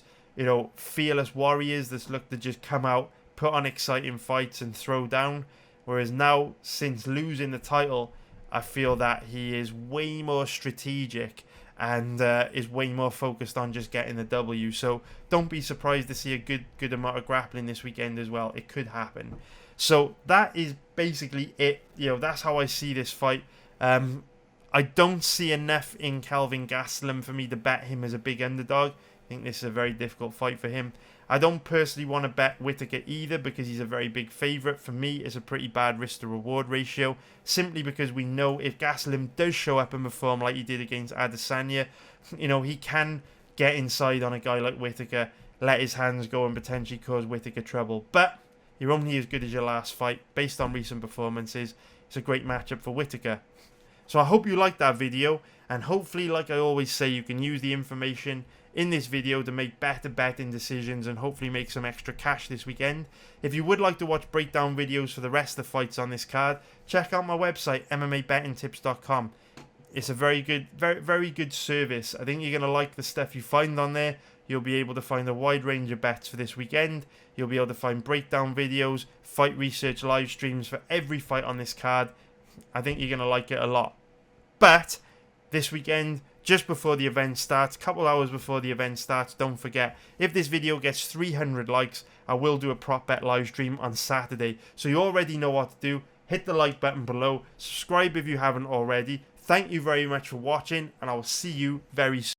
[SPEAKER 1] fearless warriors that's looked to just come out, put on exciting fights and throw down. Whereas now, since losing the title, I feel that he is way more strategic and is way more focused on just getting the W. So don't be surprised to see a good amount of grappling this weekend as well. It could happen. So that is basically it. That's how I see this fight. I don't see enough in Kelvin Gastelum for me to bet him as a big underdog. I think this is a very difficult fight for him. I don't personally want to bet Whittaker either, because he's a very big favourite. For me, it's a pretty bad risk to reward ratio, simply because we know if Gastelum does show up and perform like he did against Adesanya, he can get inside on a guy like Whittaker, let his hands go and potentially cause Whittaker trouble. But you're only as good as your last fight. Based on recent performances, it's a great matchup for Whittaker. So I hope you liked that video, and hopefully, like I always say, you can use the information in this video to make better betting decisions and hopefully make some extra cash this weekend. If you would like to watch breakdown videos for the rest of the fights on this card, check out my website, MMABettingTips.com. It's a very good, very, very good service. I think you're going to like the stuff you find on there. You'll be able to find a wide range of bets for this weekend. You'll be able to find breakdown videos, fight research live streams for every fight on this card. I think you're going to like it a lot. But this weekend, just before the event starts, a couple hours before the event starts, don't forget, if this video gets 300 likes, I will do a prop bet live stream on Saturday. So you already know what to do. Hit the like button below. Subscribe if you haven't already. Thank you very much for watching, and I will see you very soon.